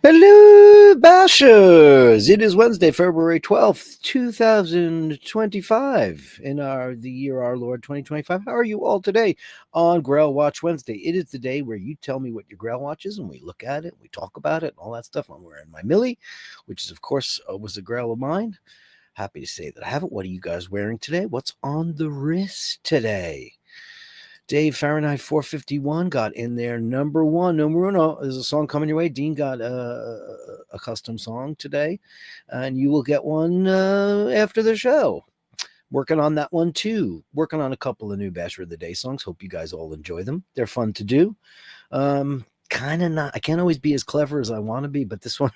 Hello, Bashers! It is Wednesday, February 12th, 2025, in the year our Lord 2025. How are you all today on Grail Watch Wednesday? It is the day where you tell me what your Grail Watch is, and we look at it, we talk about it, and all that stuff. I'm wearing my Millie, which is, of course, was a Grail of mine. Happy to say that I have it. What are you guys wearing today? What's on the wrist today? Dave Fahrenheit 451 got in there. Number one. There's a song coming your way. Dean got a custom song today, and you will get one after the show. Working on that one too. Working on a couple of new Basher of the Day songs. Hope you guys all enjoy them. They're fun to do. Kind of not. I can't always be as clever as I want to be, but this one,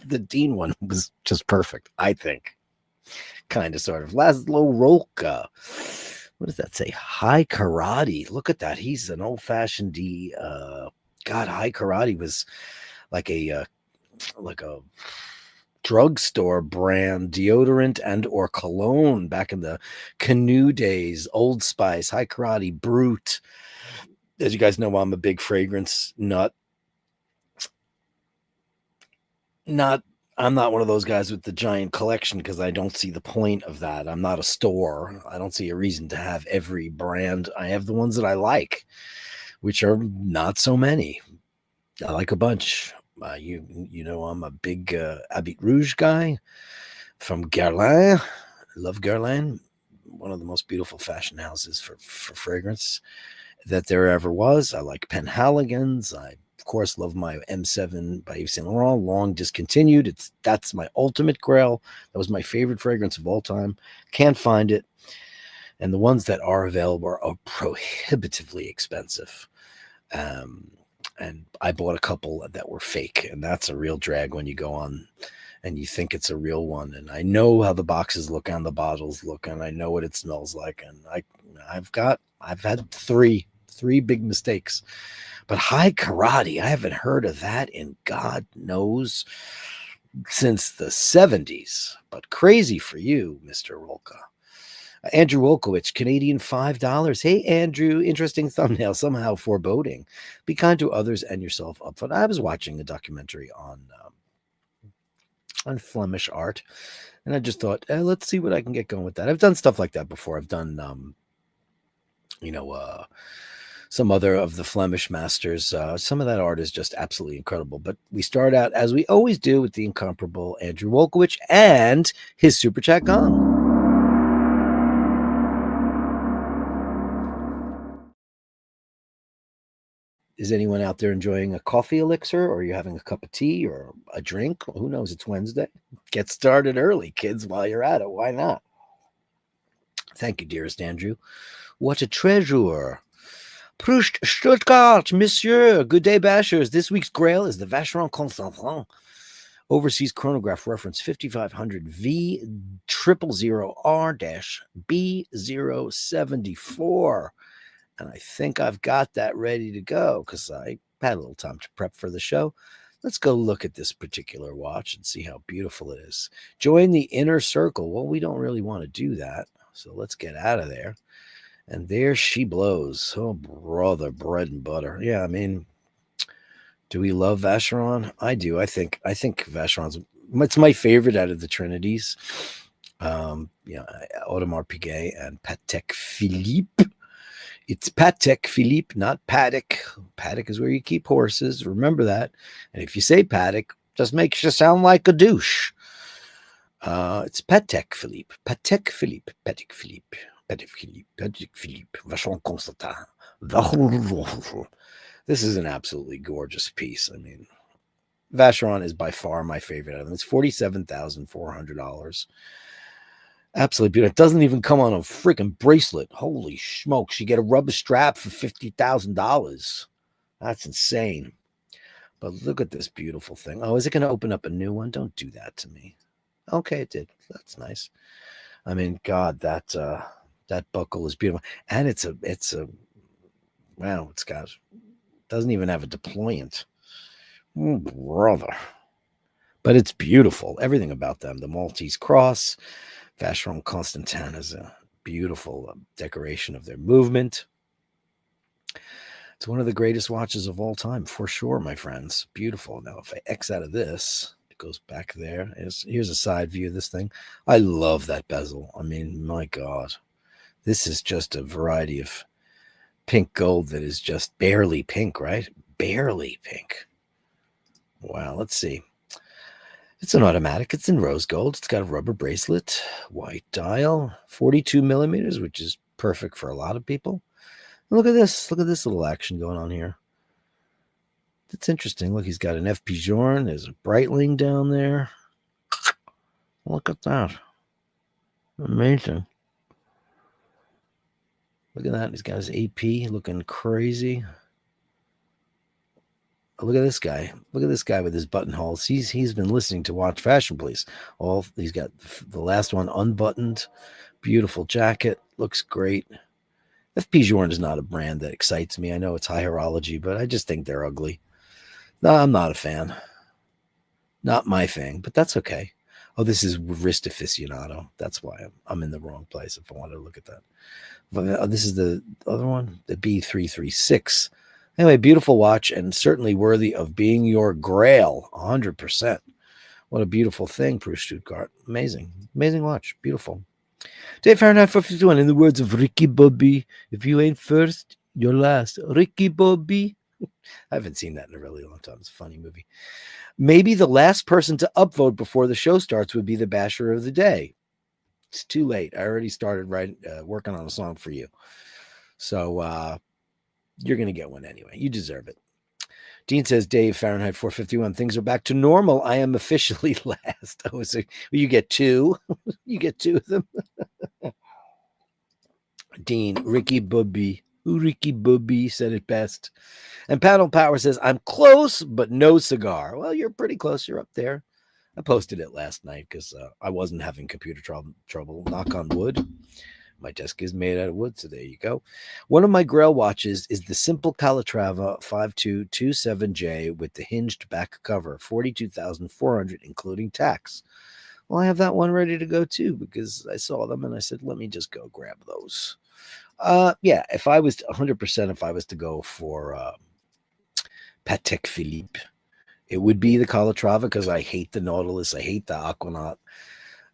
the Dean one, was just perfect. I think. Kind of, sort of. Laszlo Rolka. What does that say? High Karate. Look at that. He's an old-fashioned God, High Karate was like a drugstore brand deodorant and or cologne back in the Canoe days. Old Spice, High Karate, Brute. As you guys know, I'm a big fragrance nut. I'm not one of those guys with the giant collection because I don't see the point of that. I'm not a store. I don't see a reason to have every brand. I have the ones that I like, which are not so many. I like a bunch. You know, I'm a big Habit Rouge guy from Guerlain. I love Guerlain, one of the most beautiful fashion houses for fragrance that there ever was. I like Penhaligon's. I of course love my M7 by Yves Saint Laurent, long discontinued. That's my ultimate Grail. That was my favorite fragrance of all time. Can't find it, and the ones that are available are prohibitively expensive. And I bought a couple that were fake, and that's a real drag when you go on and you think it's a real one. And I know how the boxes look and the bottles look, and I know what it smells like. And I've had three big mistakes. But High Karate, I haven't heard of that in God knows since the 70s. But crazy for you, Mr. Rolka. Andrew Wolkowicz, Canadian $5. Hey, Andrew, interesting thumbnail, somehow foreboding. Be kind to others and yourself upfront. I was watching a documentary on Flemish art, and I just thought, let's see what I can get going with that. I've done stuff like that before. I've done, some other of the Flemish masters. Some of that art is just absolutely incredible. But we start out, as we always do, with the incomparable Andrew Wolkowicz and his Super Chat gong. Is anyone out there enjoying a coffee elixir, or are you having a cup of tea or a drink? Who knows? It's Wednesday. Get started early, kids, while you're at it. Why not? Thank you, dearest Andrew. What a treasure. Proust Stuttgart, monsieur. Good day, Bashers. This week's Grail is the Vacheron Constantin Overseas Chronograph Reference 5500 V000R-B074. And I think I've got that ready to go because I had a little time to prep for the show. Let's go look at this particular watch and see how beautiful it is. Join the inner circle. Well, we don't really want to do that, so let's get out of there. And there she blows. Oh, brother, bread and butter. Yeah, I mean, do we love Vacheron? I do. I think Vacheron's, it's my favorite out of the Trinities. Audemars Piguet and Patek Philippe. It's Patek Philippe, not Paddock. Paddock is where you keep horses. Remember that. And if you say Paddock, just makes you sound like a douche. It's Patek Philippe. Patek Philippe. Patek Philippe. Patek Philippe. Patek Philippe. Vacheron Constantin. This is an absolutely gorgeous piece. I mean, Vacheron is by far my favorite item. It's $47,400. Absolutely beautiful. It doesn't even come on a freaking bracelet. Holy smokes. You get a rubber strap for $50,000. That's insane. But look at this beautiful thing. Oh, is it going to open up a new one? Don't do that to me. Okay, it did. That's nice. I mean, God, that buckle is beautiful. And it's doesn't even have a deployant. Oh, brother. But it's beautiful. Everything about them. The Maltese cross. Vacheron Constantin is a beautiful decoration of their movement. It's one of the greatest watches of all time, for sure, my friends. Beautiful. Now, if I X out of this, it goes back there. Here's a side view of this thing. I love that bezel. I mean, my God. This is just a variety of pink gold that is just barely pink, right? Barely pink. Wow, let's see. It's an automatic. It's in rose gold. It's got a rubber bracelet, white dial, 42 millimeters, which is perfect for a lot of people. Look at this. Look at this little action going on here. That's interesting. Look, he's got an F. Pigeon. There's a Breitling down there. Look at that. Amazing. Look at that. He's got his AP looking crazy. Look at this guy. Look at this guy with his buttonholes. He's been listening to Watch Fashion Police. He's got the last one unbuttoned. Beautiful jacket. Looks great. F. Pigeon is not a brand that excites me. I know it's high horology, but I just think they're ugly. No, I'm not a fan. Not my thing, but that's okay. Oh, this is wrist aficionado. That's why I'm in the wrong place if I wanted to look at that. But this is the other one, the B336. Anyway, beautiful watch and certainly worthy of being your Grail, 100%. What a beautiful thing, Bruce Stuttgart. Amazing. Amazing watch. Beautiful. Dave Fahrenheit 451, in the words of Ricky Bobby, if you ain't first, you're last. Ricky Bobby. I haven't seen that in a really long time. It's a funny movie. Maybe the last person to upvote before the show starts would be the basher of the day. It's too late. I already started working on a song for you. So you're going to get one anyway. You deserve it. Dean says, Dave Fahrenheit 451, things are back to normal. I am officially last. Oh, so you get two. You get two of them. Dean, Ricky Bobby. Ricky Bobby said it best. And Panel Power says, I'm close, but no cigar. Well, you're pretty close. You're up there. I posted it last night because I wasn't having computer trouble. Knock on wood. My desk is made out of wood, so there you go. One of my Grail watches is the simple Calatrava 5227J with the hinged back cover, $42,400, including tax. Well, I have that one ready to go too because I saw them and I said, let me just go grab those. Yeah, if I was 100%, if I was to go for Patek Philippe, it would be the Calatrava because I hate the Nautilus, I hate the Aquanaut,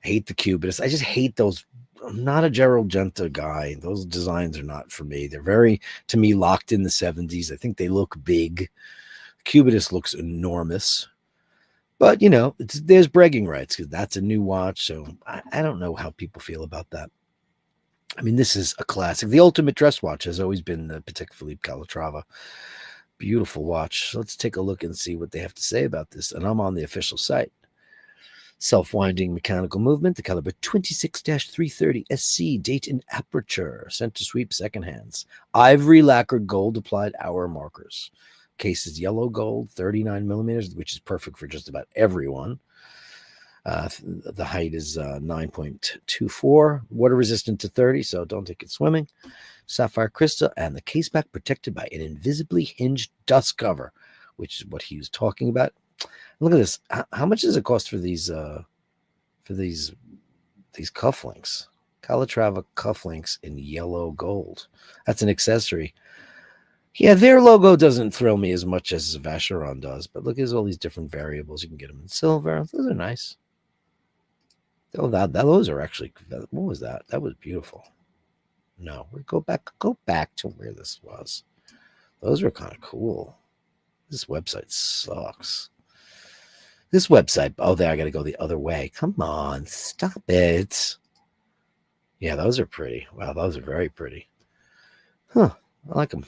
I hate the Cubist. I just hate those. I'm not a Gerald Genta guy. Those designs are not for me. They're very, to me, locked in the 70s. I think they look big. Cubist looks enormous. But, you know, there's bragging rights because that's a new watch. So I don't know how people feel about that. I mean, this is a classic. The ultimate dress watch has always been the Patek Philippe Calatrava. Beautiful watch. So let's take a look and see what they have to say about this. And I'm on the official site. Self-winding mechanical movement, the caliber 26-330 SC, date and aperture, center sweep, second hands, ivory lacquered gold applied hour markers. Case is yellow gold, 39 millimeters, which is perfect for just about everyone. The height is 9.24, water resistant to 30, so don't take it swimming. Sapphire crystal, and the case back protected by an invisibly hinged dust cover, which is what he was talking about. Look at this. How much does it cost for these cufflinks? Calatrava cufflinks in yellow gold. That's an accessory. Yeah, their logo doesn't thrill me as much as Vacheron does, but look, there's all these different variables. You can get them in silver. Those are nice. Oh, those are actually. What was that? That was beautiful. No, we go back to where this was. Those were kind of cool. This website sucks. This website, oh, there, I got to go the other way. Come on, stop it. Yeah, those are pretty. Wow, those are very pretty. Huh, I like them.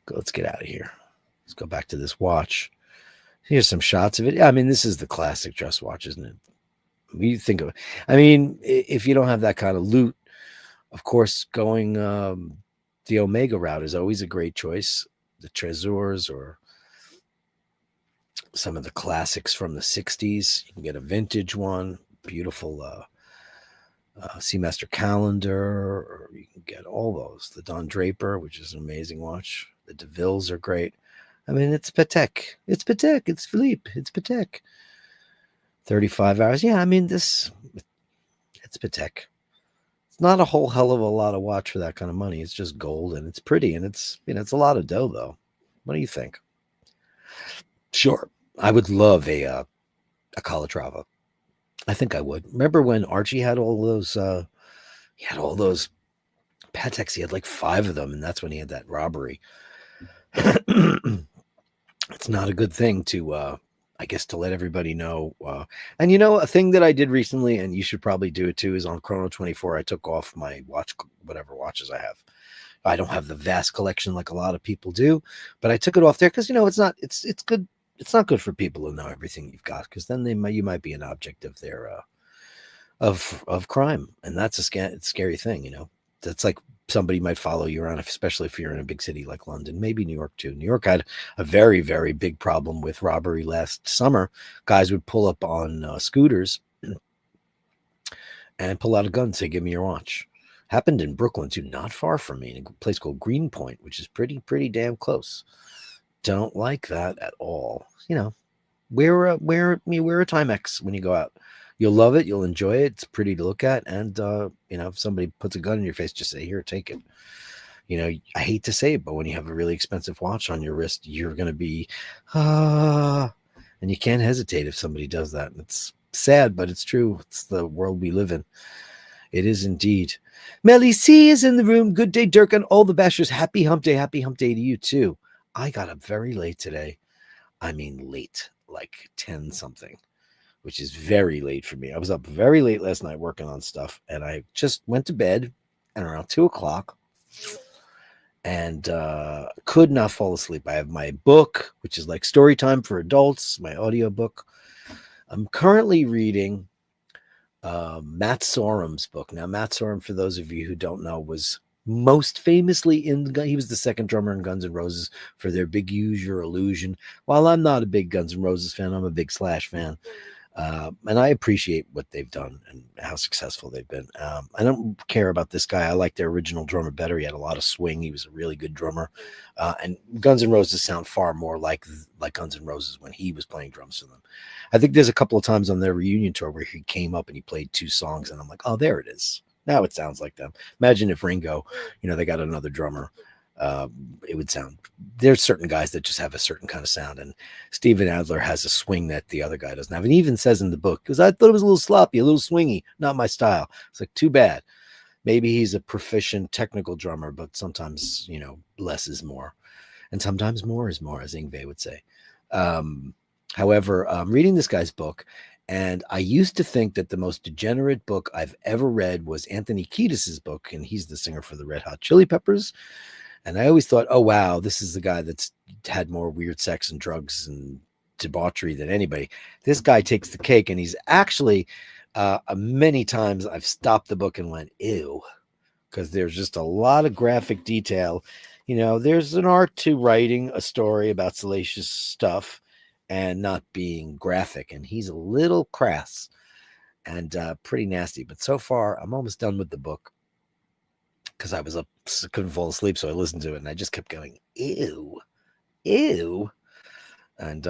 Let's get out of here. Let's go back to this watch. Here's some shots of it. Yeah, I mean, this is the classic dress watch, isn't it? You think of it. I mean, if you don't have that kind of loot, of course, going the Omega route is always a great choice. The Trésors or some of the classics from the 60s. You can get a vintage one, beautiful Seamaster calendar, or you can get all those. The Don Draper, which is an amazing watch. The DeVilles are great. I mean, it's Patek. It's Patek. It's Philippe. It's Patek. 35 hours. Yeah, I mean, it's Patek. not a whole hell of a lot of watch for that kind of money. It's just gold and it's pretty and it's it's a lot of dough though. What do you think? Sure, I would love a Calatrava. I think I would. Remember when Archie had all those? He had all those Pateks. He had like 5 of them, and that's when he had that robbery. It's not a good thing to, I guess, to let everybody know. And a thing that I did recently, and you should probably do it too, is on Chrono 24. I took off my watch, whatever watches I have. I don't have the vast collection like a lot of people do, but I took it off there because it's good. It's not good for people to know everything you've got because then you might be an object of their of crime, and that's a scary thing. That's like somebody might follow you around, especially if you're in a big city like London, maybe New York too. New York had a very, very big problem with robbery last summer. Guys would pull up on scooters and pull out a gun, say, "Give me your watch." Happened in Brooklyn too, not far from me, in a place called Greenpoint, which is pretty damn close. Don't like that at all. Wear a Timex when you go out. You'll love it. You'll enjoy it. It's pretty to look at. And, if somebody puts a gun in your face, just say, "Here, take it." I hate to say it, but when you have a really expensive watch on your wrist, you're going to be, and you can't hesitate if somebody does that. And it's sad, but it's true. It's the world we live in. It is indeed. Melly C is in the room. Good day, Dirk, and all the bashers. Happy hump day. Happy hump day to you, too. I got up very late today. I mean, late, like 10 something. Which is very late for me. I was up very late last night working on stuff, and I just went to bed at around 2:00 and could not fall asleep. I have my book, which is like story time for adults, my audio book. I'm currently reading Matt Sorum's book. Now, Matt Sorum, for those of you who don't know, was most famously he was the second drummer in Guns N' Roses for their big Use Your Illusion. While I'm not a big Guns N' Roses fan, I'm a big Slash fan. And I appreciate what they've done and how successful they've been. I don't care about this guy. I like their original drummer better. He had a lot of swing. He was a really good drummer. And Guns N' Roses sound far more like Guns N' Roses when he was playing drums for them. I think there's a couple of times on their reunion tour where he came up and he played 2 songs, and I'm like, oh, there it is. Now it sounds like them. Imagine if Ringo, they got another drummer. It would sound, there's certain guys that just have a certain kind of sound, and Steven Adler has a swing that the other guy doesn't have. And he even says in the book, because I thought it was a little sloppy, a little swingy, not my style. It's like, too bad. Maybe he's a proficient technical drummer, but sometimes, less is more. And sometimes more is more, as Yngwie would say. However, I'm reading this guy's book, and I used to think that the most degenerate book I've ever read was Anthony Kiedis's book, and he's the singer for the Red Hot Chili Peppers. And I always thought, oh, wow, this is the guy that's had more weird sex and drugs and debauchery than anybody. This guy takes the cake, and he's actually, many times I've stopped the book and went, ew, because there's just a lot of graphic detail. There's an art to writing a story about salacious stuff and not being graphic. And he's a little crass and pretty nasty. But so far, I'm almost done with the book, because I was up, couldn't fall asleep, so I listened to it, and I just kept going, ew. And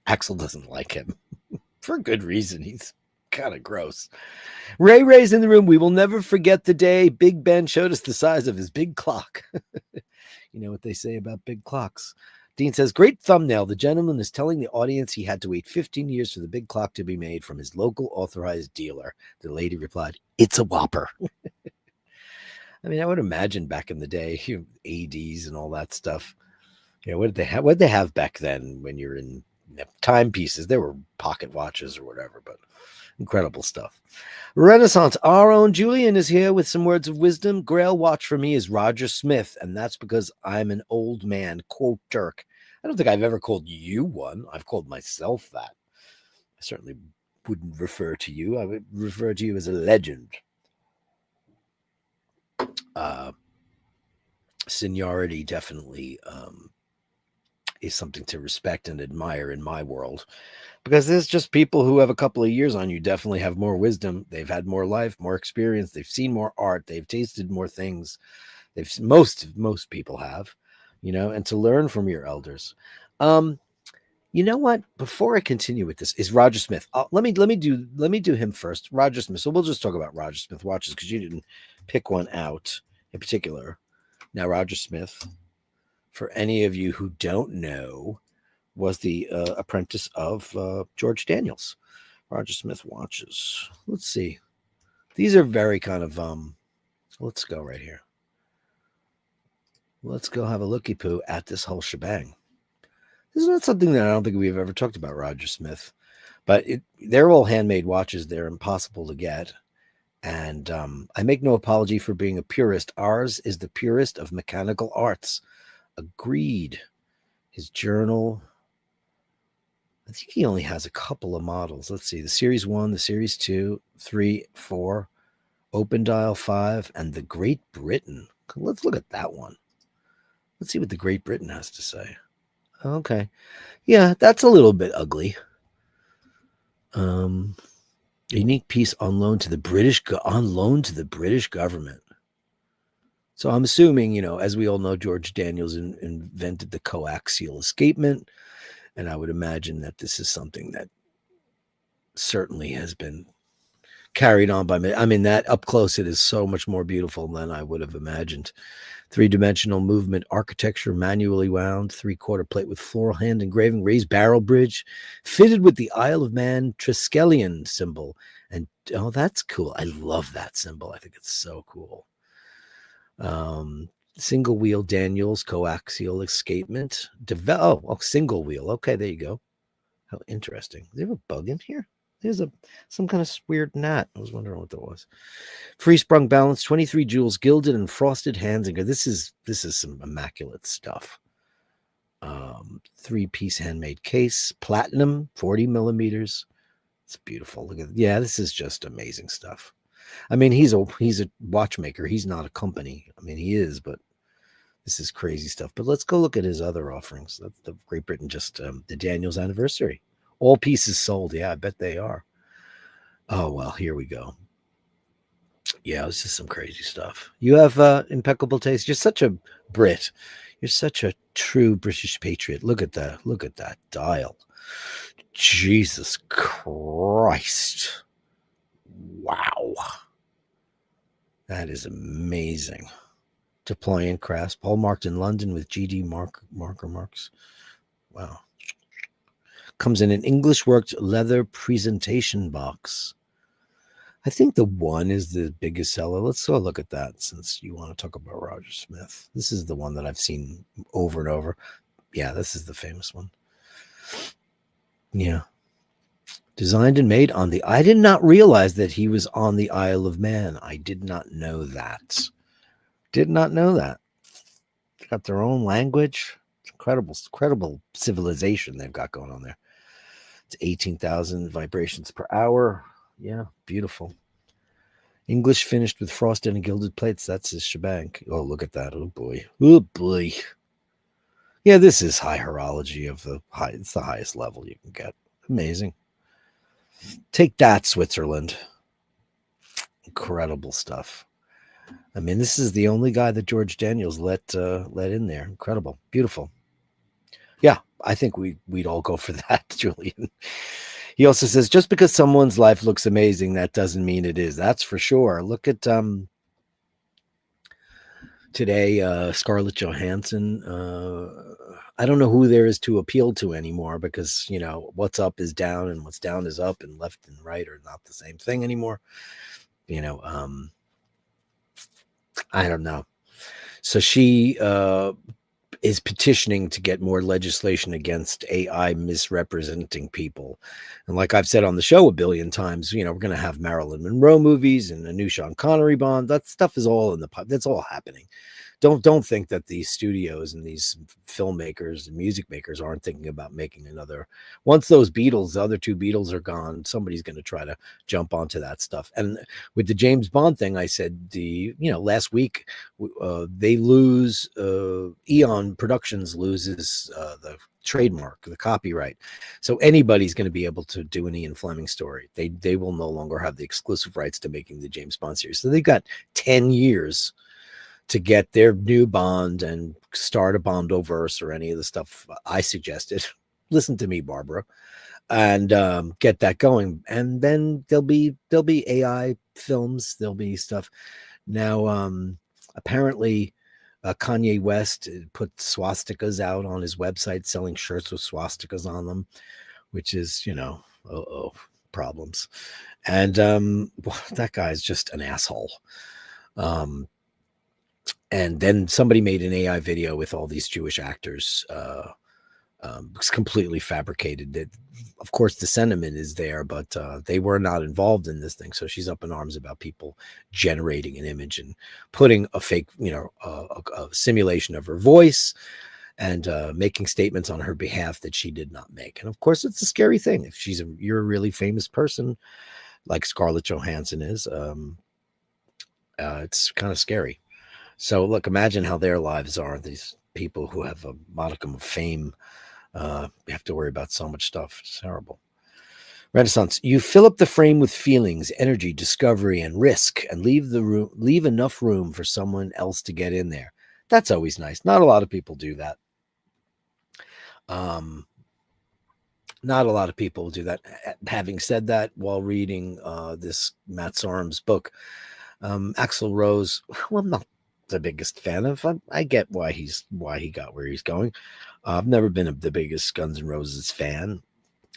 Axel doesn't like him for good reason. He's kind of gross. Ray's in the room. We will never forget the day Big Ben showed us the size of his big clock. You know what they say about big clocks. Dean says, great thumbnail. The gentleman is telling the audience he had to wait 15 years for the big clock to be made from his local authorized dealer. The lady replied, it's a whopper. I mean, I would imagine back in the day, ADs and all that stuff. What did they have? What did they have back then when you're in timepieces? There were pocket watches or whatever, but incredible stuff. Renaissance. Our own Julian is here with some words of wisdom. Grail watch for me is Roger Smith, and that's because I'm an old man. Quote Dirk. I don't think I've ever called you one. I've called myself that. I certainly wouldn't refer to you. I would refer to you as a legend. Seniority definitely is something to respect and admire in my world, because there's just people who have a couple of years on you definitely have more wisdom. They've had more life, more experience. They've seen more art. They've tasted more things. Most people have, and to learn from your elders. You know what? Before I continue with this, is Roger Smith. Let me do him first. Roger Smith. So we'll just talk about Roger Smith watches because you didn't pick one out in particular. Now, Roger Smith, for any of you who don't know, was the apprentice of George Daniels. Roger Smith watches. Let's see. These are very kind of let's go right here. Let's go have a looky poo at this whole shebang. This is not something that I don't think we've ever talked about, Roger Smith, but they're all handmade watches. They're impossible to get. And I make no apology for being a purist. Ours is the purest of mechanical arts. Agreed. His journal. I think he only has a couple of models. Let's see. The Series 1, the Series 2, 3, 4, Open Dial 5, and the Great Britain. Let's look at that one. Let's see what the Great Britain has to say. Okay. Yeah, that's a little bit ugly. Unique piece on loan to the British government. So I'm assuming, as we all know, George Daniels invented the coaxial escapement, and I would imagine that this is something that certainly has been carried on by me. I mean, that up close, it is so much more beautiful than I would have imagined. 3-dimensional movement architecture, manually wound, 3/4 plate with floral hand engraving, raised barrel bridge, fitted with the Isle of Man Triskelion symbol. And oh, that's cool. I love that symbol. I think it's so cool. Single wheel Daniels coaxial escapement. Single wheel. Okay, there you go. How interesting. Is there a bug in here? There's some kind of weird knot. I was wondering what that was. Free sprung balance, 23 jewels, gilded and frosted hands. This is some immaculate stuff. 3-piece handmade case, platinum, 40 millimeters. It's beautiful. Look at this is just amazing stuff. I mean, he's a watchmaker. He's not a company. I mean, he is, but this is crazy stuff. But let's go look at his other offerings. That's the Great Britain, just the Daniels anniversary. All pieces sold. Yeah, I bet they are. Oh, well, here we go. Yeah, this is some crazy stuff. You have impeccable taste. You're such a Brit. You're such a true British patriot. Look at that. Look at that dial. Jesus Christ. Wow. That is amazing. Deploying crafts. Paul marked in London with GD marker marks. Wow. Comes in an English worked leather presentation box. I think the 1 is the biggest seller. Let's go look at that since you want to talk about Roger Smith. This is the one that I've seen over and over. Yeah, this is the famous one. Yeah. Designed and made on I did not realize that he was on the Isle of Man. I did not know that. Did not know that. They've got their own language. It's incredible civilization they've got going on there. It's 18,000 vibrations per hour. Yeah, beautiful. English finished with frosted and gilded plates. That's his shebang. Oh, look at that. Oh, boy. Oh, boy. Yeah, this is high horology of the high. It's the highest level you can get. Amazing. Take that, Switzerland. Incredible stuff. I mean, this is the only guy that George Daniels let in there. Incredible. Beautiful. Yeah, I think we'd all go for that, Julian. He also says, just because someone's life looks amazing, that doesn't mean it is. That's for sure. Look at today, Scarlett Johansson. I don't know who there is to appeal to anymore because, what's up is down and what's down is up, and left and right are not the same thing anymore. I don't know. So she is petitioning to get more legislation against AI misrepresenting people. And like I've said on the show a billion times, we're going to have Marilyn Monroe movies and a new Sean Connery Bond. That stuff is all in the pipe. That's all happening. Don't think that these studios and these filmmakers and music makers aren't thinking about making another. Once those Beatles, the other 2 Beatles are gone, somebody's going to try to jump onto that stuff. And with the James Bond thing, I said last week they lose Eon Productions loses the trademark, the copyright. So anybody's going to be able to do an Ian Fleming story. They will no longer have the exclusive rights to making the James Bond series. So they've got 10 years to get their new Bond and start a Bondoverse or any of the stuff I suggested. Listen to me, Barbara, and get that going. And then there'll be AI films. There'll be stuff. Now, apparently, Kanye West put swastikas out on his website, selling shirts with swastikas on them, which is, problems. And that guy's just an asshole. Um, and then somebody made an AI video with all these Jewish actors. It's completely fabricated. Of course, the sentiment is there, but they were not involved in this thing. So she's up in arms about people generating an image and putting a fake, a simulation of her voice and making statements on her behalf that she did not make. And of course, it's a scary thing. If you're a really famous person, like Scarlett Johansson is, it's kind of scary. So look, imagine how their lives are. These people who have a modicum of fame, have to worry about so much stuff. It's terrible. Renaissance, you fill up the frame with feelings, energy, discovery, and risk, and leave enough room for someone else to get in there. That's always nice. Not a lot of people do that. Not a lot of people do that. Having said that, while reading this Matt Sorum's book, Axl Rose, who I'm not the biggest fan of, I get why he got where he's going. I've never been the biggest Guns N' Roses fan.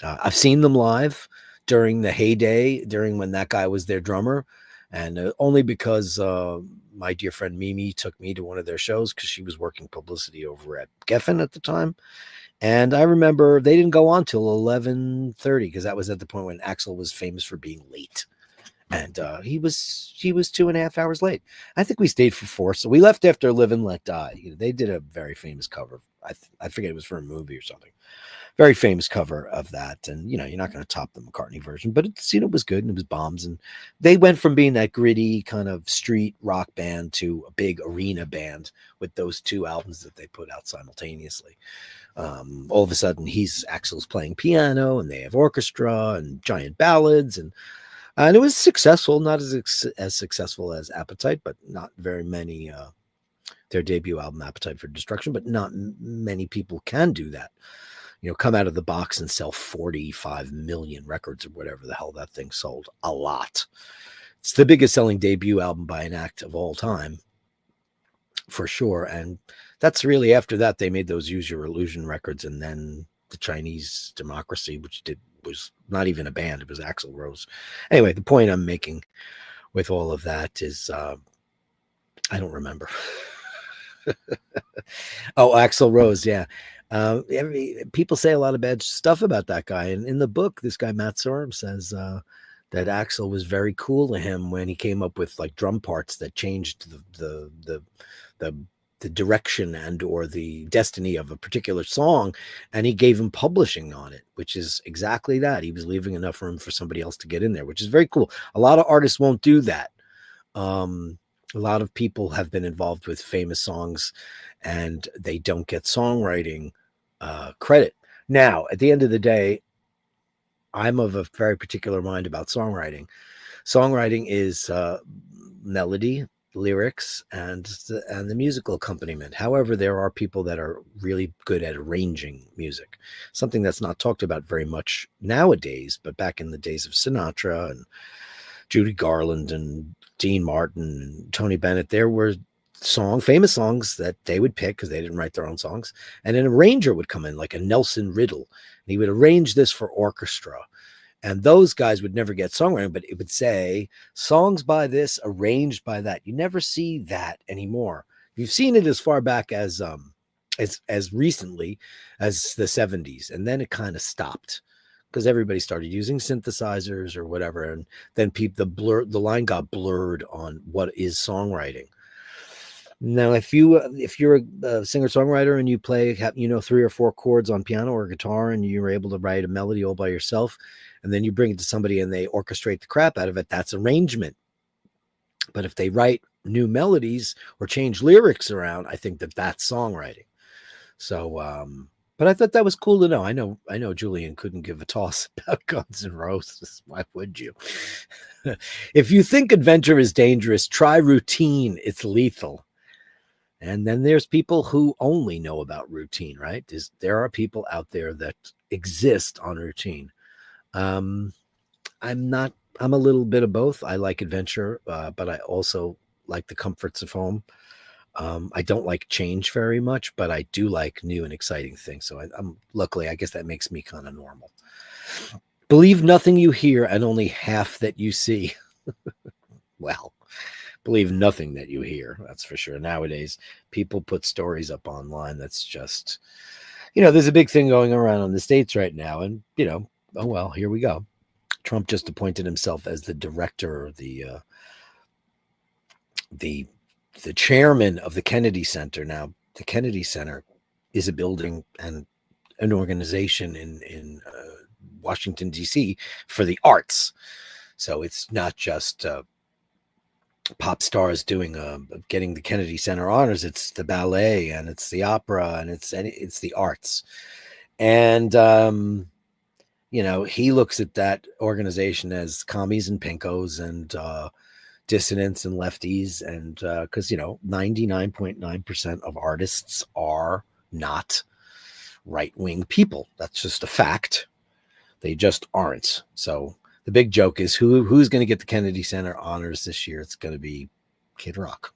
I've seen them live during the heyday, during when that guy was their drummer, and only because my dear friend Mimi took me to one of their shows because she was working publicity over at Geffen at the time. And I remember they didn't go on till 11:30 because that was at the point when Axl was famous for being late. And he was 2.5 hours late. I think we stayed for 4. So we left after Live and Let Die. They did a very famous cover. I forget, it was for a movie or something. Very famous cover of that. And, you're not going to top the McCartney version, but it was good and it was bombs. And they went from being that gritty kind of street rock band to a big arena band with those 2 albums that they put out simultaneously. All of a sudden, Axl's playing piano and they have orchestra and giant ballads. And it was successful, not as successful as Appetite, but not very many, their debut album, Appetite for Destruction, but not many people can do that. Come out of the box and sell 45 million records or whatever the hell that thing sold. A lot. It's the biggest selling debut album by an act of all time, for sure. And that's really after that, they made those Use Your Illusion records, and then the Chinese Democracy, which was not even a band. It was Axl Rose. Anyway, the point I'm making with all of that is I don't remember. Oh, Axl Rose. Yeah. People say a lot of bad stuff about that guy. And in the book, this guy, Matt Sorum, says that Axl was very cool to him when he came up with like drum parts that changed the direction and or the destiny of a particular song, and he gave him publishing on it, which is exactly that. He was leaving enough room for somebody else to get in there, which is very cool. A lot of artists won't do that. A lot of people have been involved with famous songs and they don't get songwriting credit. Now, at the end of the day, I'm of a very particular mind about songwriting. Songwriting is melody, lyrics, and the musical accompaniment. However, there are people that are really good at arranging music, something that's not talked about very much nowadays, but back in the days of Sinatra and Judy Garland and Dean Martin and Tony Bennett, there were famous songs that they would pick because they didn't write their own songs, and an arranger would come in, like a Nelson Riddle, and he would arrange this for orchestra. And those guys would never get songwriting, but it would say songs by this, arranged by that. You never see that anymore. You've seen it as far back as recently as the 70s, and then it kind of stopped because everybody started using synthesizers or whatever, and then the line got blurred on what is songwriting. Now, if you're a singer-songwriter and you play, 3 or 4 chords on piano or guitar, and you're able to write a melody all by yourself, and then you bring it to somebody and they orchestrate the crap out of it, that's arrangement. But if they write new melodies or change lyrics around, I think that's songwriting. So, but I thought that was cool to know. I know Julian couldn't give a toss about Guns N' Roses. Why would you? If you think adventure is dangerous, try routine. It's lethal. And then there's people who only know about routine, right? There are people out there that exist on routine. Um, I'm not, I'm a little bit of both. I like adventure, but I also like the comforts of home. I don't like change very much, but I do like new and exciting things. So I'm luckily, I guess that makes me kind of normal. Believe nothing you hear and only half that you see. Well, believe nothing that you hear. That's for sure. Nowadays, people put stories up online. That's just, there's a big thing going around in the States right now. And, oh, well, here we go. Trump just appointed himself as the director, the chairman of the Kennedy Center. Now, the Kennedy Center is a building and an organization in Washington D.C. for the arts. So it's not just pop stars doing getting the Kennedy Center honors. It's the ballet and it's the opera and it's the arts. And he looks at that organization as commies and pinkos and dissidents and lefties, and because 99.9% of artists are not right-wing people. That's just a fact. They just aren't. So the big joke is who's going to get the Kennedy Center honors this year? It's going to be Kid Rock,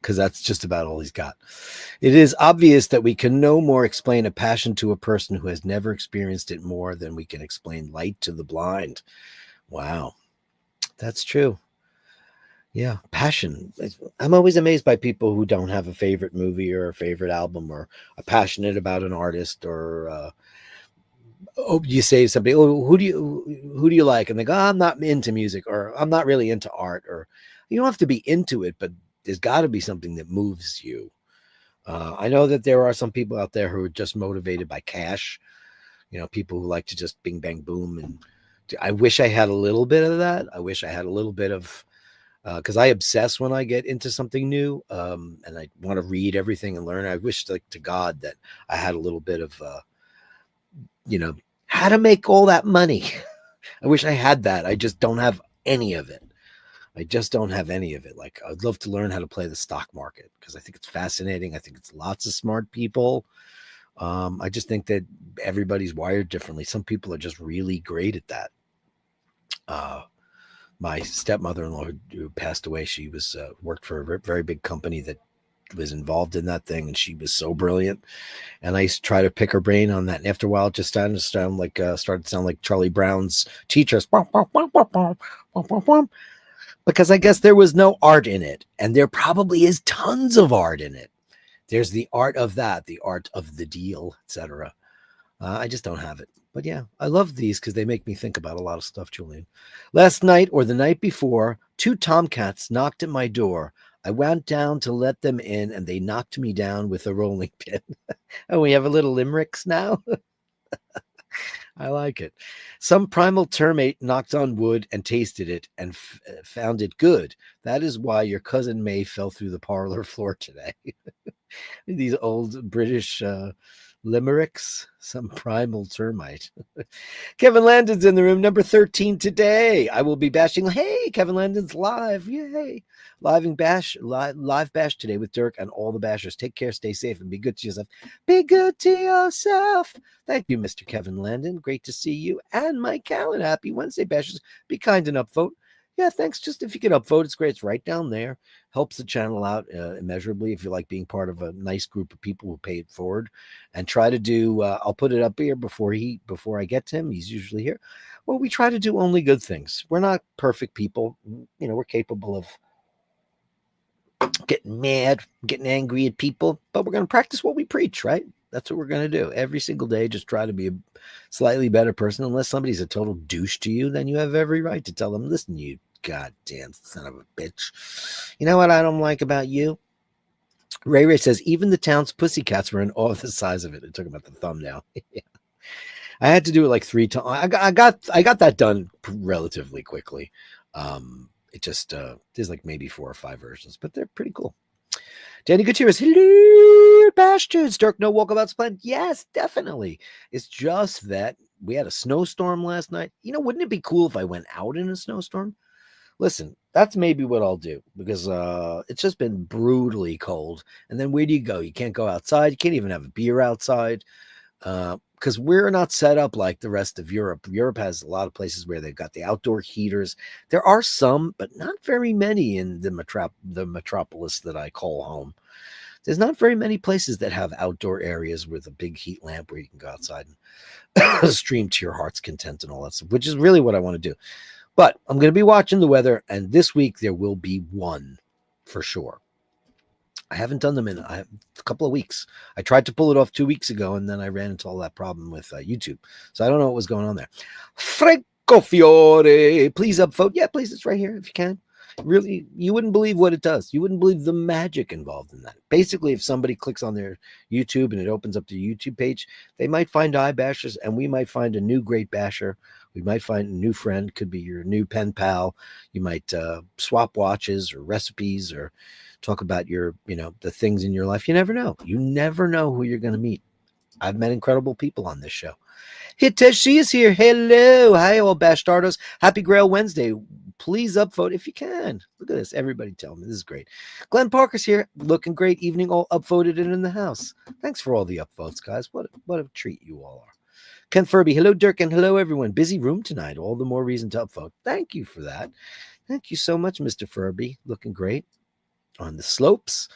because that's just about all he's got. It is obvious that we can no more explain a passion to a person who has never experienced it more than we can explain light to the blind. Wow, that's true. Yeah, passion. I'm always amazed by people who don't have a favorite movie or a favorite album or are passionate about an artist, or you say to somebody, "Oh, who do you like?" And they go, "I'm not into music," or "I'm not really into art," or you don't have to be into it, but there's got to be something that moves you. I know that there are some people out there who are just motivated by cash. People who like to just bing, bang, boom. And I wish I had a little bit of that. I wish I had a little bit of, because I obsess when I get into something new, and I want to read everything and learn. I wish to God that I had a little bit of, how to make all that money. I wish I had that. I just don't have any of it. I just don't have any of it. Like, I'd love to learn how to play the stock market because I think it's fascinating. I think it's lots of smart people. I just think that everybody's wired differently. Some people are just really great at that. My stepmother-in-law who passed away, she was worked for a very big company that was involved in that thing, and she was so brilliant. And I used to try to pick her brain on that. And after a while, it just started to sound like Charlie Brown's teachers. Because I guess there was no art in it. And there probably is tons of art in it. There's the art of that, the art of the deal, etc. I just don't have it. But yeah, I love these because they make me think about a lot of stuff, Julian. Last night or the night before, 2 tomcats knocked at my door. I went down to let them in, and they knocked me down with a rolling pin. Oh, we have a little limericks now? I like it. Some primal termite knocked on wood and tasted it and found it good. That is why your cousin May fell through the parlor floor today. These old British limericks. Some primal termite. Kevin Landon's in the room, number 13 today. I will be bashing. Hey, Kevin Landon's live. Yay. Live bash today with Dirk and all the bashers. Take care, stay safe, and be good to yourself. Be good to yourself. Thank you, Mr. Kevin Landon. Great to see you. And Mike Allen. Happy Wednesday, bashers. Be kind and upvote. Yeah, thanks. Just if you could upvote, it's great. It's right down there. Helps the channel out immeasurably if you like being part of a nice group of people who pay it forward. And try to do, I'll put it up here before I get to him. He's usually here. Well, we try to do only good things. We're not perfect people. We're capable of getting mad, getting angry at people, but we're going to practice what we preach, right? That's what we're going to do every single day. Just try to be a slightly better person. Unless somebody's a total douche to you, then you have every right to tell them, listen, you goddamn son of a bitch. You know what I don't like about you? Ray says, even the town's pussycats were in awe of the size of it. They're talking about the thumbnail. Yeah. I had to do it like 3 times. I got that done relatively quickly. It just there's like maybe 4 or 5 versions, but they're pretty cool. Danny Gutierrez, hello, Bastards. Dirk, no walkabouts planned? Yes, definitely. It's just that we had a snowstorm last night. Wouldn't it be cool if I went out in a snowstorm? Listen, that's maybe what I'll do because it's just been brutally cold. And then where do you go? You can't go outside. You can't even have a beer outside because we're not set up like the rest of Europe. Europe has a lot of places where they've got the outdoor heaters. There are some, but not very many in the metropolis that I call home. There's not very many places that have outdoor areas with a big heat lamp where you can go outside and stream to your heart's content and all that stuff, which is really what I want to do. But I'm going to be watching the weather, and this week there will be one for sure. I haven't done them in a couple of weeks. I tried to pull it off 2 weeks ago, and then I ran into all that problem with YouTube. So I don't know what was going on there. Franco Fiore, please upvote. Yeah, please, it's right here if you can. Really, you wouldn't believe what it does. You wouldn't believe the magic involved in that. Basically, if somebody clicks on their YouTube and it opens up the YouTube page, they might find iBashers, and we might find a new great basher. We might find a new friend, could be your new pen pal. You might swap watches or recipes or talk about your, the things in your life. You never know. You never know who you're going to meet. I've met incredible people on this show. Hiteshi is here. Hello. Hi, all Bastardos. Happy Grail Wednesday. Please upvote if you can. Look at this. Everybody tell me. This is great. Glenn Parker's here. Looking great. Evening all upvoted and in the house. Thanks for all the upvotes, guys. What a treat you all are. Ken Furby. Hello, Dirk. And hello, everyone. Busy room tonight. All the more reason to upvote. Thank you for that. Thank you so much, Mr. Furby. Looking great. On the slopes.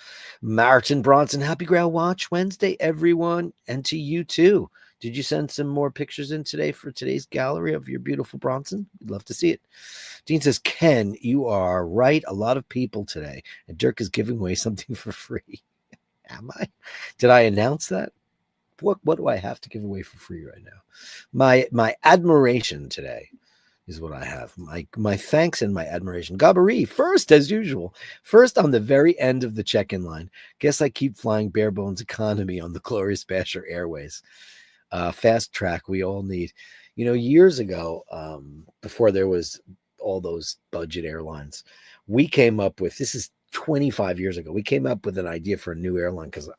Martin Bronson. Happy Grail Watch Wednesday, everyone. And to you, too. Did you send some more pictures in today for today's gallery of your beautiful Bronson? We'd love to see it. Dean says, Ken, you are right. A lot of people today. And Dirk is giving away something for free. Am I? Did I announce that? What do I have to give away for free right now? My admiration today is what I have. My thanks and my admiration. Gabari, first as usual. First on the very end of the check-in line. Guess I keep flying bare bones economy on the Glorious Basher Airways. Fast track we all need. Years ago, before there was all those budget airlines, we came up with, this is 25 years ago, we came up with an idea for a new airline because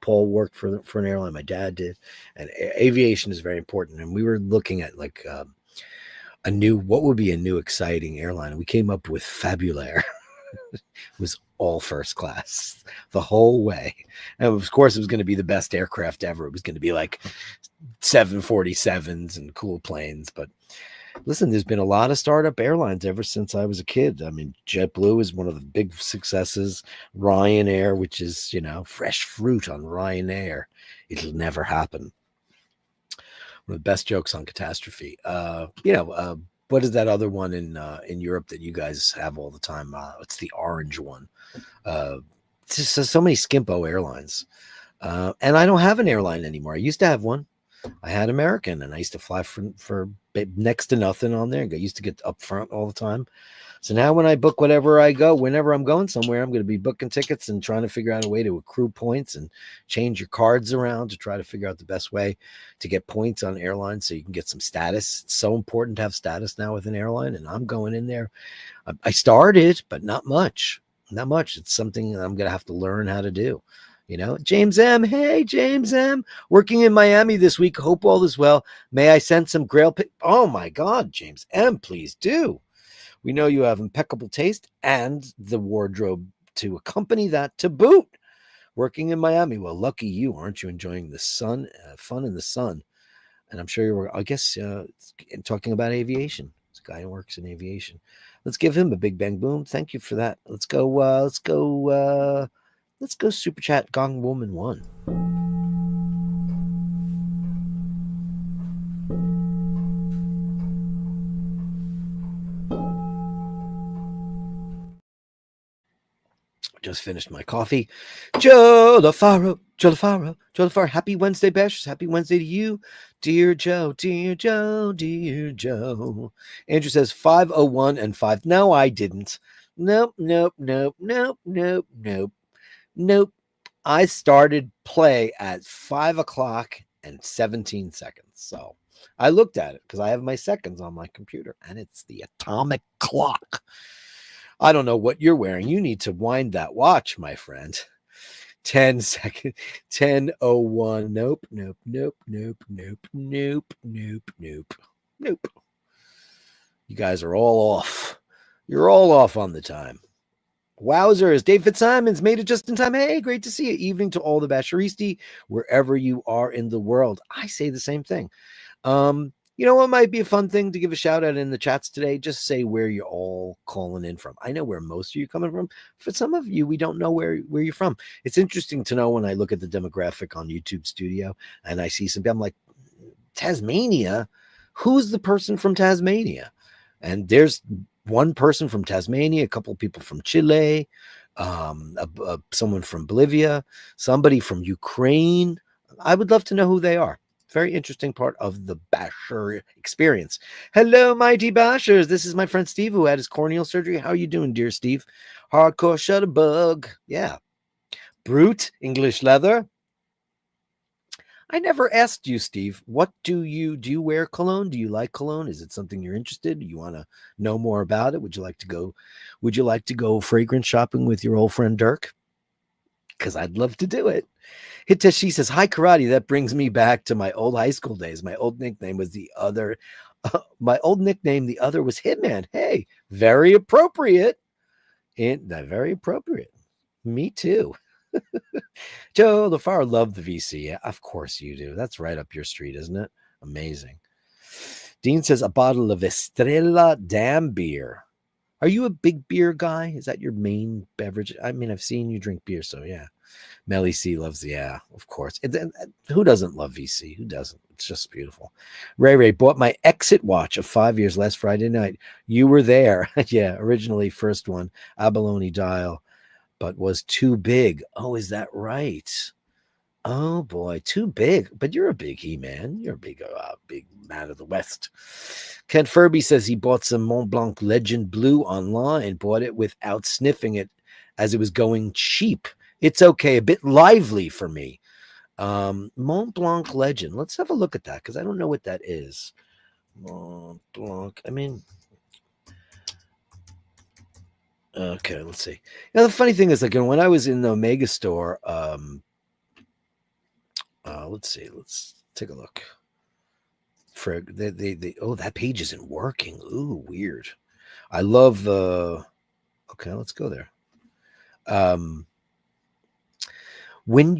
Paul worked for an airline, my dad did, and aviation is very important. And we were looking at like what would be a new exciting airline. And we came up with Fabulaire. It was all first class the whole way. And of course, it was going to be the best aircraft ever. It was going to be like 747s and cool planes. But listen, there's been a lot of startup airlines ever since I was a kid. I mean, JetBlue is one of the big successes. Ryanair, which is, fresh fruit on Ryanair. It'll never happen. One of the best jokes on catastrophe. What is that other one in Europe that you guys have all the time? It's the orange one. It's just so many skimpo airlines. And I don't have an airline anymore. I used to have one. I had American, and I used to fly for next to nothing on there. I used to get up front all the time. So now when I book whenever I go, whenever I'm going somewhere, I'm going to be booking tickets and trying to figure out a way to accrue points and change your cards around to try to figure out the best way to get points on airlines so you can get some status. It's so important to have status now with an airline, and I'm going in there. I started, but not much. Not much. It's something that I'm going to have to learn how to do. James M. Hey, James M. Working in Miami this week. Hope all is well. May I send some Grail pic? Oh, my God, James M. Please do. We know you have impeccable taste and the wardrobe to accompany that to boot. Working in Miami. Well, lucky you. Aren't you enjoying the sun, fun in the sun? And I'm sure you're, I guess, talking about aviation. This guy who works in aviation. Let's give him a big bang boom. Thank you for that. Let's go super chat Gong Woman 1. Just finished my coffee. Joe LaFaro. Happy Wednesday, Bashers. Happy Wednesday to you, dear Joe. Andrew says 5:01 and 5. No, I didn't. Nope. I started play at 5 o'clock and 17 seconds. So I looked at it because I have my seconds on my computer, and it's the atomic clock. I don't know what you're wearing. You need to wind that watch, my friend. 10 seconds. 10:01. Nope. You guys are all off. You're all off on the time. Wowzers, Dave Fitzsimons made it just in time. Hey, great to see you. Evening to all the Basharisti, wherever you are in the world. I say the same thing. You know what might be a fun thing to give a shout out in the chats today? Just say where you're all calling in from. I know where most of you are coming from. For some of you, we don't know where you're from. It's interesting to know when I look at the demographic on YouTube Studio and I see some people, I'm like, Tasmania? Who's the person from Tasmania? And there's one person from Tasmania, a couple of people from Chile, someone from Bolivia, somebody from Ukraine. I would love to know who they are. Very interesting part of the Basher experience. Hello, mighty Bashers. This is my friend Steve, who had his corneal surgery. How are you doing, dear Steve? Hardcore Shutterbug. Yeah. Brute, English leather. I never asked you, Steve, what do you wear cologne? Do you like cologne? Is it something you're interested? Do you want to know more about it? Would you like to go fragrance shopping with your old friend Dirk? Because I'd love to do it. Hiteshi says, hi, karate. That brings me back to my old high school days. My old nickname was the other. My old nickname, the other, was Hitman. Hey, very appropriate. Very appropriate. Me too. Joe LaFar loved the VC. Yeah, of course you do. That's right up your street, isn't it? Amazing. Dean says, a bottle of Estrella Dam beer. Are you a big beer guy? Is that your main beverage? I mean, I've seen you drink beer, so yeah. Melly C loves, yeah, of course. Who doesn't love VC? Who doesn't? It's just beautiful. Ray bought my exit watch of 5 years last Friday night. You were there. Yeah, originally first one, abalone dial, but was too big. Oh, is that right? Oh boy, too big. But you're a big he-man. You're a big man of the West. Ken Furby says he bought some Mont Blanc Legend Blue online, bought it without sniffing it as it was going cheap. It's okay, a bit lively for me. Mont Blanc Legend. Let's have a look at that because I don't know what that is. Mont Blanc. I mean, okay, let's see. Now the funny thing is, like when I was in the Omega store, let's see. Let's take a look. For that page isn't working. Ooh, weird. I love okay, let's go there. When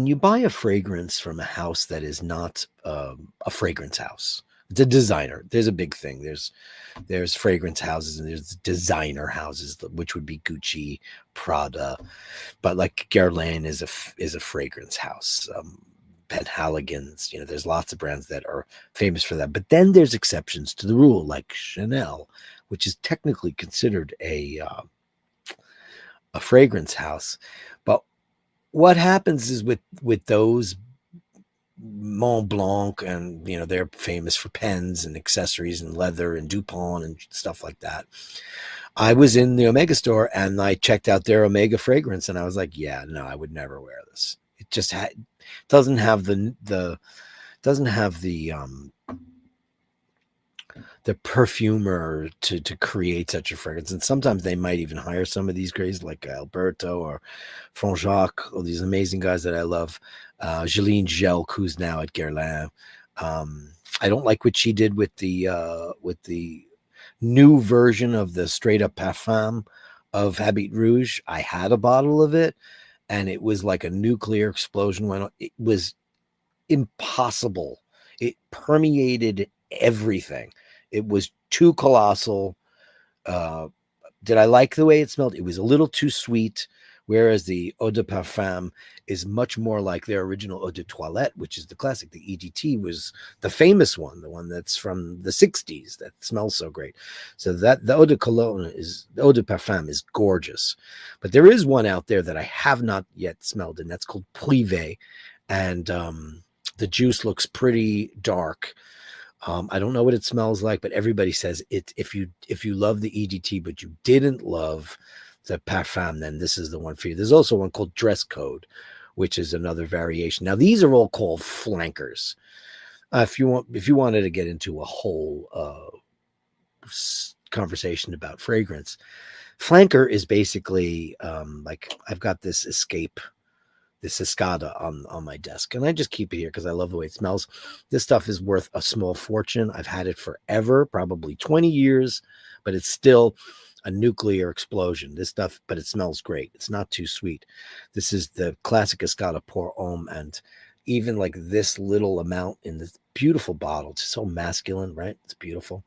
you buy a fragrance from a house that is not a fragrance house, it's a designer. There's a big thing. There's fragrance houses and there's designer houses, which would be Gucci, Prada, but like Guerlain is a fragrance house. Penhaligon's, there's lots of brands that are famous for that. But then there's exceptions to the rule, like Chanel, which is technically considered a fragrance house. But what happens is with those Mont Blanc, and they're famous for pens and accessories and leather and Dupont and stuff like that. I was in the Omega store and I checked out their Omega fragrance and I was like, yeah, no, I would never wear this. It just doesn't have the perfumer to create such a fragrance. And sometimes they might even hire some of these guys like Alberto or Franck, all these amazing guys that I love. Jeline Gelk, who's now at Guerlain. I don't like what she did with the new version of the straight up parfum of Habit Rouge. I had a bottle of it and it was like a nuclear explosion went on. It was impossible. It permeated everything. It was too colossal. Did I like the way it smelled? It was a little too sweet, whereas the eau de parfum is much more like their original eau de toilette, which is the classic. The EDT was the famous one, the one that's from the 60s that smells so great. So that the eau de cologne the eau de parfum is gorgeous. But there is one out there that I have not yet smelled, and that's called Privé. And the juice looks pretty dark. I don't know what it smells like, but everybody says it. If you love the EDT, but you didn't love the parfum, then this is the one for you. There's also one called Dress Code, which is another variation. Now these are all called flankers. If you wanted to get into a whole conversation about fragrance, flanker is basically like I've got this this Escada on my desk, and I just keep it here because I love the way it smells. This stuff is worth a small fortune. I've had it forever, probably 20 years, but it's still a nuclear explosion. This stuff, but it smells great. It's not too sweet. This is the classic Escada Pour Homme, and even like this little amount in this beautiful bottle, it's so masculine, right? It's beautiful.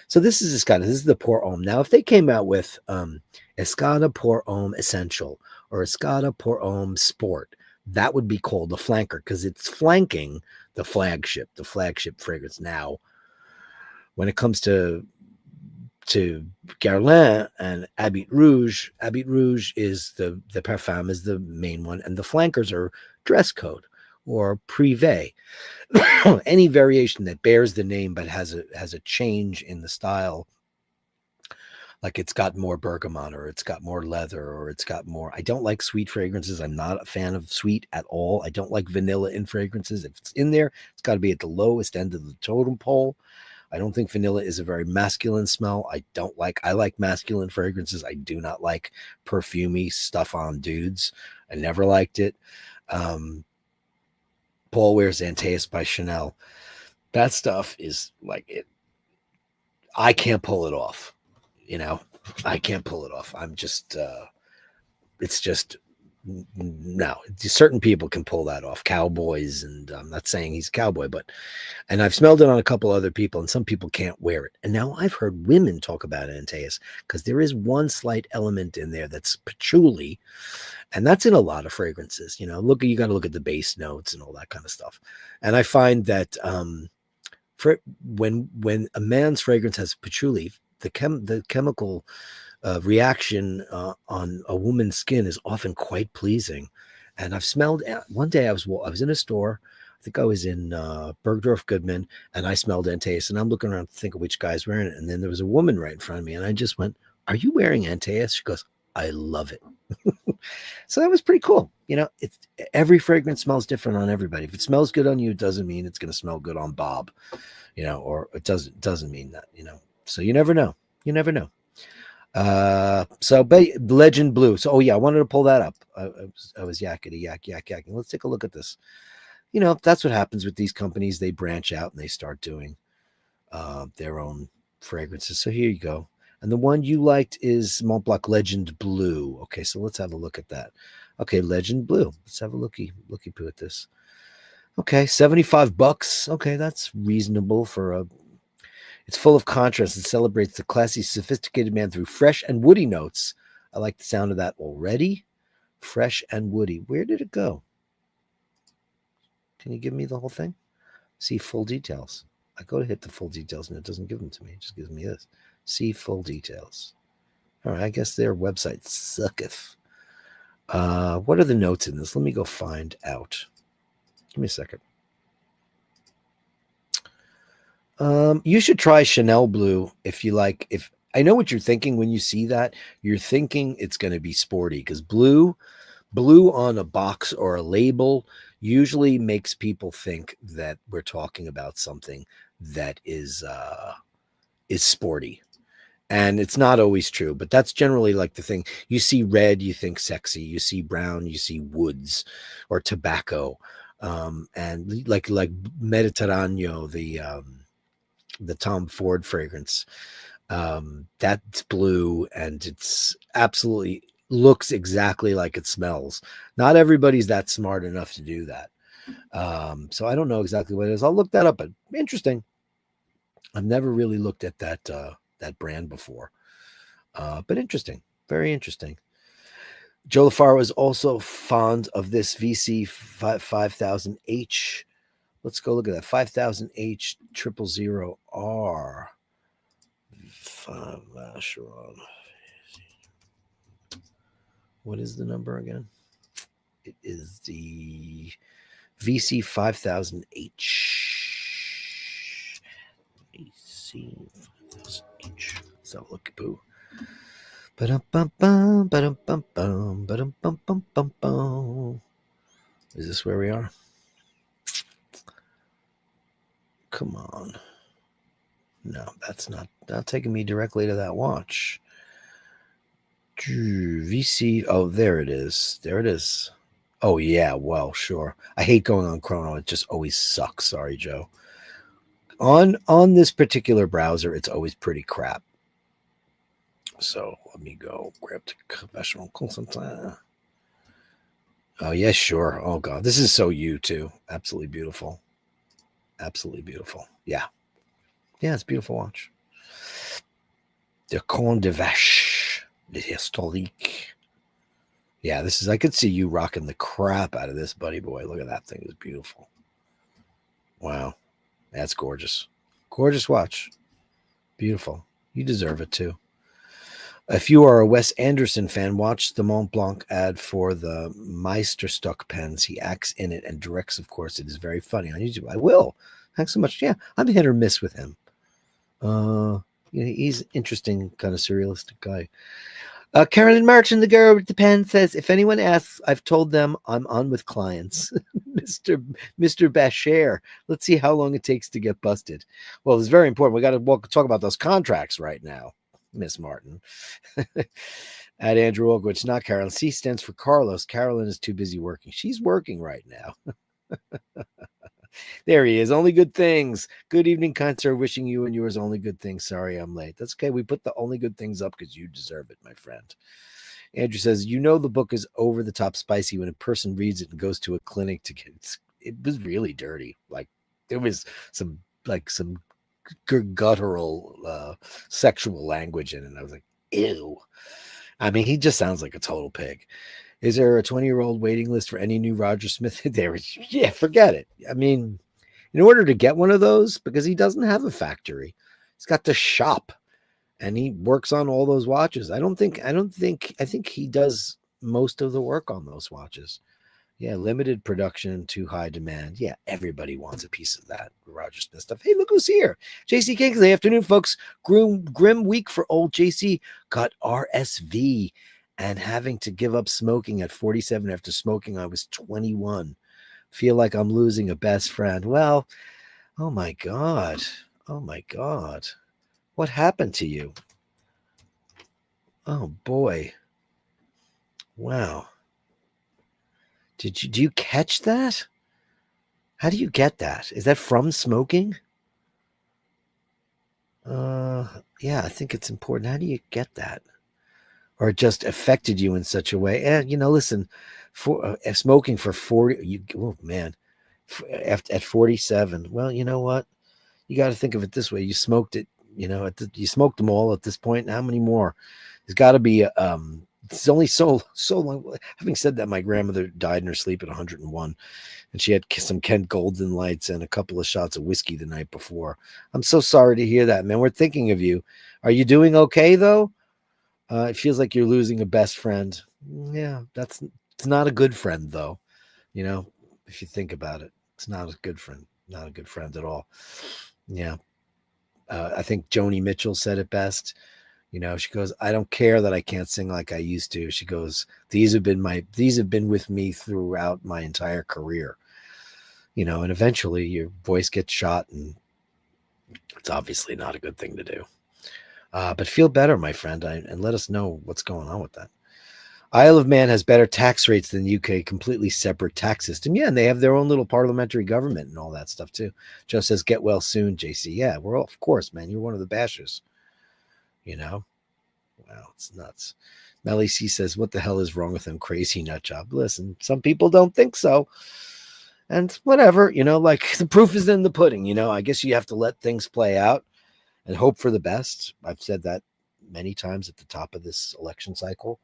So this is Escada. This is the Pour Homme. Now, if they came out with Escada Pour Homme Essential or Escada Pour Homme Sport, that would be called the flanker because it's flanking the flagship fragrance. Now, when it comes to Guerlain and Habit Rouge is the parfum is the main one, and the flankers are dress code or privé. Any variation that bears the name but has a change in the style, like it's got more bergamot or it's got more leather or it's got more. I don't like sweet fragrances. I'm not a fan of sweet at all. I don't like vanilla in fragrances. If it's in there, it's got to be at the lowest end of the totem pole. I don't think vanilla is a very masculine smell. I like masculine fragrances. I do not like perfumey stuff on dudes. I never liked it. Paul wears Antaeus by Chanel. That stuff is like it. I can't pull it off. I can't pull it off. I'm just, it's just, no, certain people can pull that off. Cowboys, and I'm not saying he's a cowboy, and I've smelled it on a couple other people, and some people can't wear it. And now I've heard women talk about Antaeus because there is one slight element in there that's patchouli, and that's in a lot of fragrances. You got to look at the base notes and all that kind of stuff. And I find that when a man's fragrance has patchouli, the chemical reaction on a woman's skin is often quite pleasing. And I've smelled one day I was in a store. I think I was in Bergdorf Goodman, and I smelled Antaeus, and I'm looking around to think of which guy's wearing it. And then there was a woman right in front of me, and I just went, "Are you wearing Antaeus?" She goes, "I love it." So that was pretty cool. It's every fragrance smells different on everybody. If it smells good on you, it doesn't mean it's going to smell good on Bob, or it doesn't mean that, so you never know. But Legend Blue. So, I wanted to pull that up. I was yakking. Let's take a look at this. That's what happens with these companies. They branch out and they start doing their own fragrances. So here you go. And the one you liked is Montblanc Legend Blue. Okay, so let's have a look at that. Okay, Legend Blue. Let's have a looky poo at this. Okay, $75. Okay, that's reasonable for a. It's full of contrast and celebrates the classy, sophisticated man through fresh and woody notes. I like the sound of that already. Fresh and woody. Where did it go? Can you give me the whole thing? See full details. I go to hit the full details and it doesn't give them to me. It just gives me this. See full details. All right, I guess their website sucketh. What are the notes in this? Let me go find out. Give me a second. You should try Chanel Blue if you like. If I know what you're thinking when you see that, you're thinking it's going to be sporty because blue on a box or a label usually makes people think that we're talking about something that is sporty. And it's not always true, but that's generally like the thing. You see red, you think sexy. You see brown, you see woods or tobacco. And like Mediterraneo, the Tom Ford fragrance, that's blue, and it's absolutely looks exactly like it smells. Not everybody's that smart enough to do that. So I don't know exactly what it is. I'll look that up, but interesting. I've never really looked at that brand before. But interesting. Very interesting. Joe LaFaro is also fond of this VC 5000H. Let's go look at that. 5000H 000R. What is the number again? It is the VC 5000H. VC 5000H. So look at boo. Is this where we are? Come on. No, that's not taking me directly to that watch. VC. Oh, there it is. Oh yeah, well, sure. I hate going on Chrono. It just always sucks. Sorry, Joe. On this particular browser, it's always pretty crap. So let me go grab the professional consultant. Oh yeah, sure. Oh god, this is so you too. Absolutely beautiful. Absolutely beautiful. Yeah, yeah, it's a beautiful watch. The Conte de Vache, the historique. Yeah, this is. I could see you rocking the crap out of this, buddy boy. Look at that thing. It's beautiful. Wow, that's gorgeous. Gorgeous watch. Beautiful. You deserve it too. If you are a Wes Anderson fan, watch the Mont Blanc ad for the Meisterstuck pens. He acts in it and directs, of course. It is very funny on YouTube. I will. Thanks so much. Yeah, I'm hit or miss with him. He's an interesting, kind of surrealistic guy. Carolyn Martin, the girl with the pen, says, if anyone asks, I've told them I'm on with clients. Mr. Basher. Let's see how long it takes to get busted. Well, it's very important. We got to talk about those contracts right now, Miss Martin. At Andrew Ogwich, not Carolyn. C stands for Carlos. Carolyn is too busy working. She's working right now. There he is. Only good things. Good evening, kind sir. Wishing you and yours only good things. Sorry I'm late. That's okay. We put the only good things up because you deserve it, my friend. Andrew says, you know the book is over the top spicy when a person reads it and goes to a clinic to get it was really dirty. Like there was some guttural sexual language in it. And I was like, ew. I mean, he just sounds like a total pig. Is there a 20-year-old waiting list for any new Roger Smith? There, yeah, forget it. I mean, in order to get one of those, because he doesn't have a factory, he's got to shop, and he works on all those watches. I think he does most of the work on those watches. Yeah, limited production, too high demand. Yeah, everybody wants a piece of that Roger Smith stuff. Hey, look who's here. JC Kingsley. Afternoon, folks. Grim week for old JC. Got RSV and having to give up smoking at 47 after smoking. I was 21. Feel like I'm losing a best friend. Well, oh my God. Oh my God. What happened to you? Oh boy. Wow. Do you catch that? How do you get that? Is that from smoking? Yeah, I think it's important. How do you get that? Or it just affected you in such a way? And listen, for smoking for 40, oh man, at 47. Well, you know what? You got to think of it this way. You smoked it, you smoked them all at this point. How many more? There's got to be it's only so long. Having said that, my grandmother died in her sleep at 101, and she had some Kent Golden Lights and a couple of shots of whiskey the night before. I'm so sorry to hear that, man. We're thinking of you. Are you doing okay though? It feels like you're losing a best friend. Yeah, it's not a good friend though. If you think about it, it's not a good friend. Not a good friend at all. Yeah. I think Joni Mitchell said it best. She goes, I don't care that I can't sing like I used to. She goes, these have been with me throughout my entire career. And eventually your voice gets shot, and it's obviously not a good thing to do. But feel better, my friend, and let us know what's going on with that. Isle of Man has better tax rates than UK, completely separate tax system. Yeah, and they have their own little parliamentary government and all that stuff too. Joe says, get well soon, JC. Yeah, we're all, of course, man. You're one of the bashers. Wow, it's nuts. Melly C says, what the hell is wrong with them? Crazy nut job. Listen, some people don't think so. And whatever, like the proof is in the pudding. I guess you have to let things play out and hope for the best. I've said that many times at the top of this election cycle.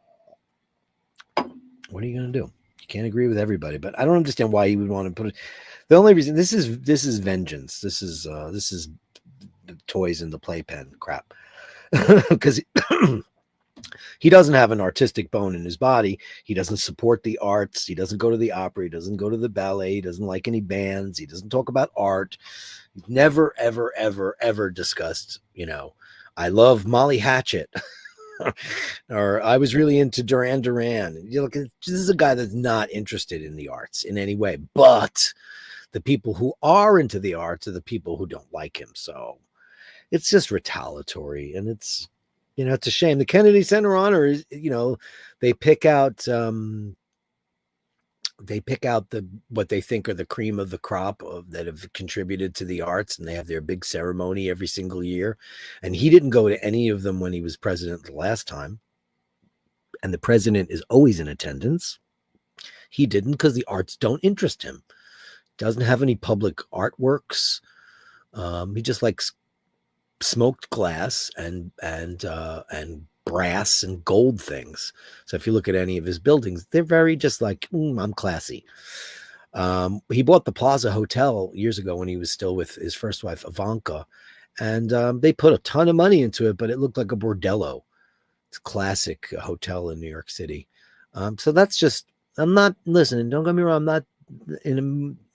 What are you going to do? You can't agree with everybody, but I don't understand why you would want to put it. The only reason this is vengeance. This is toys in the playpen crap. Because he doesn't have an artistic bone in his body. He doesn't support the arts. He doesn't go to the opera. He doesn't go to the ballet. He doesn't like any bands. He doesn't talk about art. He's never, ever, ever, ever discussed, I love Molly Hatchet. Or I was really into Duran Duran. This is a guy that's not interested in the arts in any way. But the people who are into the arts are the people who don't like him. So it's just retaliatory, and it's a shame. The Kennedy Center honor is, they pick out they pick out what they think are the cream of the crop that have contributed to the arts, and they have their big ceremony every single year. And he didn't go to any of them when he was president the last time. And the president is always in attendance. He didn't because the arts don't interest him. Doesn't have any public artworks. He just likes smoked glass and brass and gold things. So if you look at any of his buildings, they're very just like, I'm classy. He bought the Plaza Hotel years ago when he was still with his first wife, Ivanka. And they put a ton of money into it, but it looked like a bordello. It's a classic hotel in New York City. So that's just, I'm not listening. Don't get me wrong.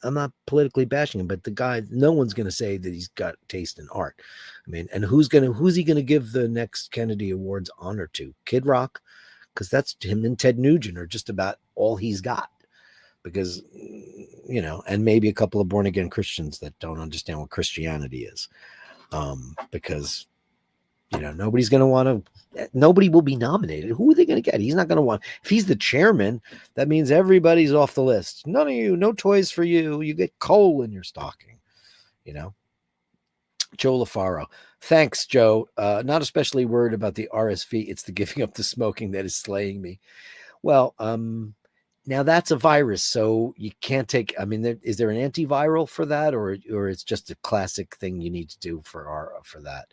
I'm not politically bashing him, but the guy, no one's going to say that he's got taste in art. I mean, and who's he going to give the next Kennedy Awards honor to? Kid Rock? Because that's him and Ted Nugent are just about all he's got. Because, and maybe a couple of born again Christians that don't understand what Christianity is. Because, nobody's going to want to, nobody will be nominated. Who are they going to get? He's not going to want, if he's the chairman, that means everybody's off the list. None of you, no toys for you. You get coal in your stocking, Joe LaFaro. Thanks, Joe. Not especially worried about the RSV. It's the giving up the smoking that is slaying me. Well, now that's a virus, so you can't take, is there an antiviral for that, or it's just a classic thing you need to do for that?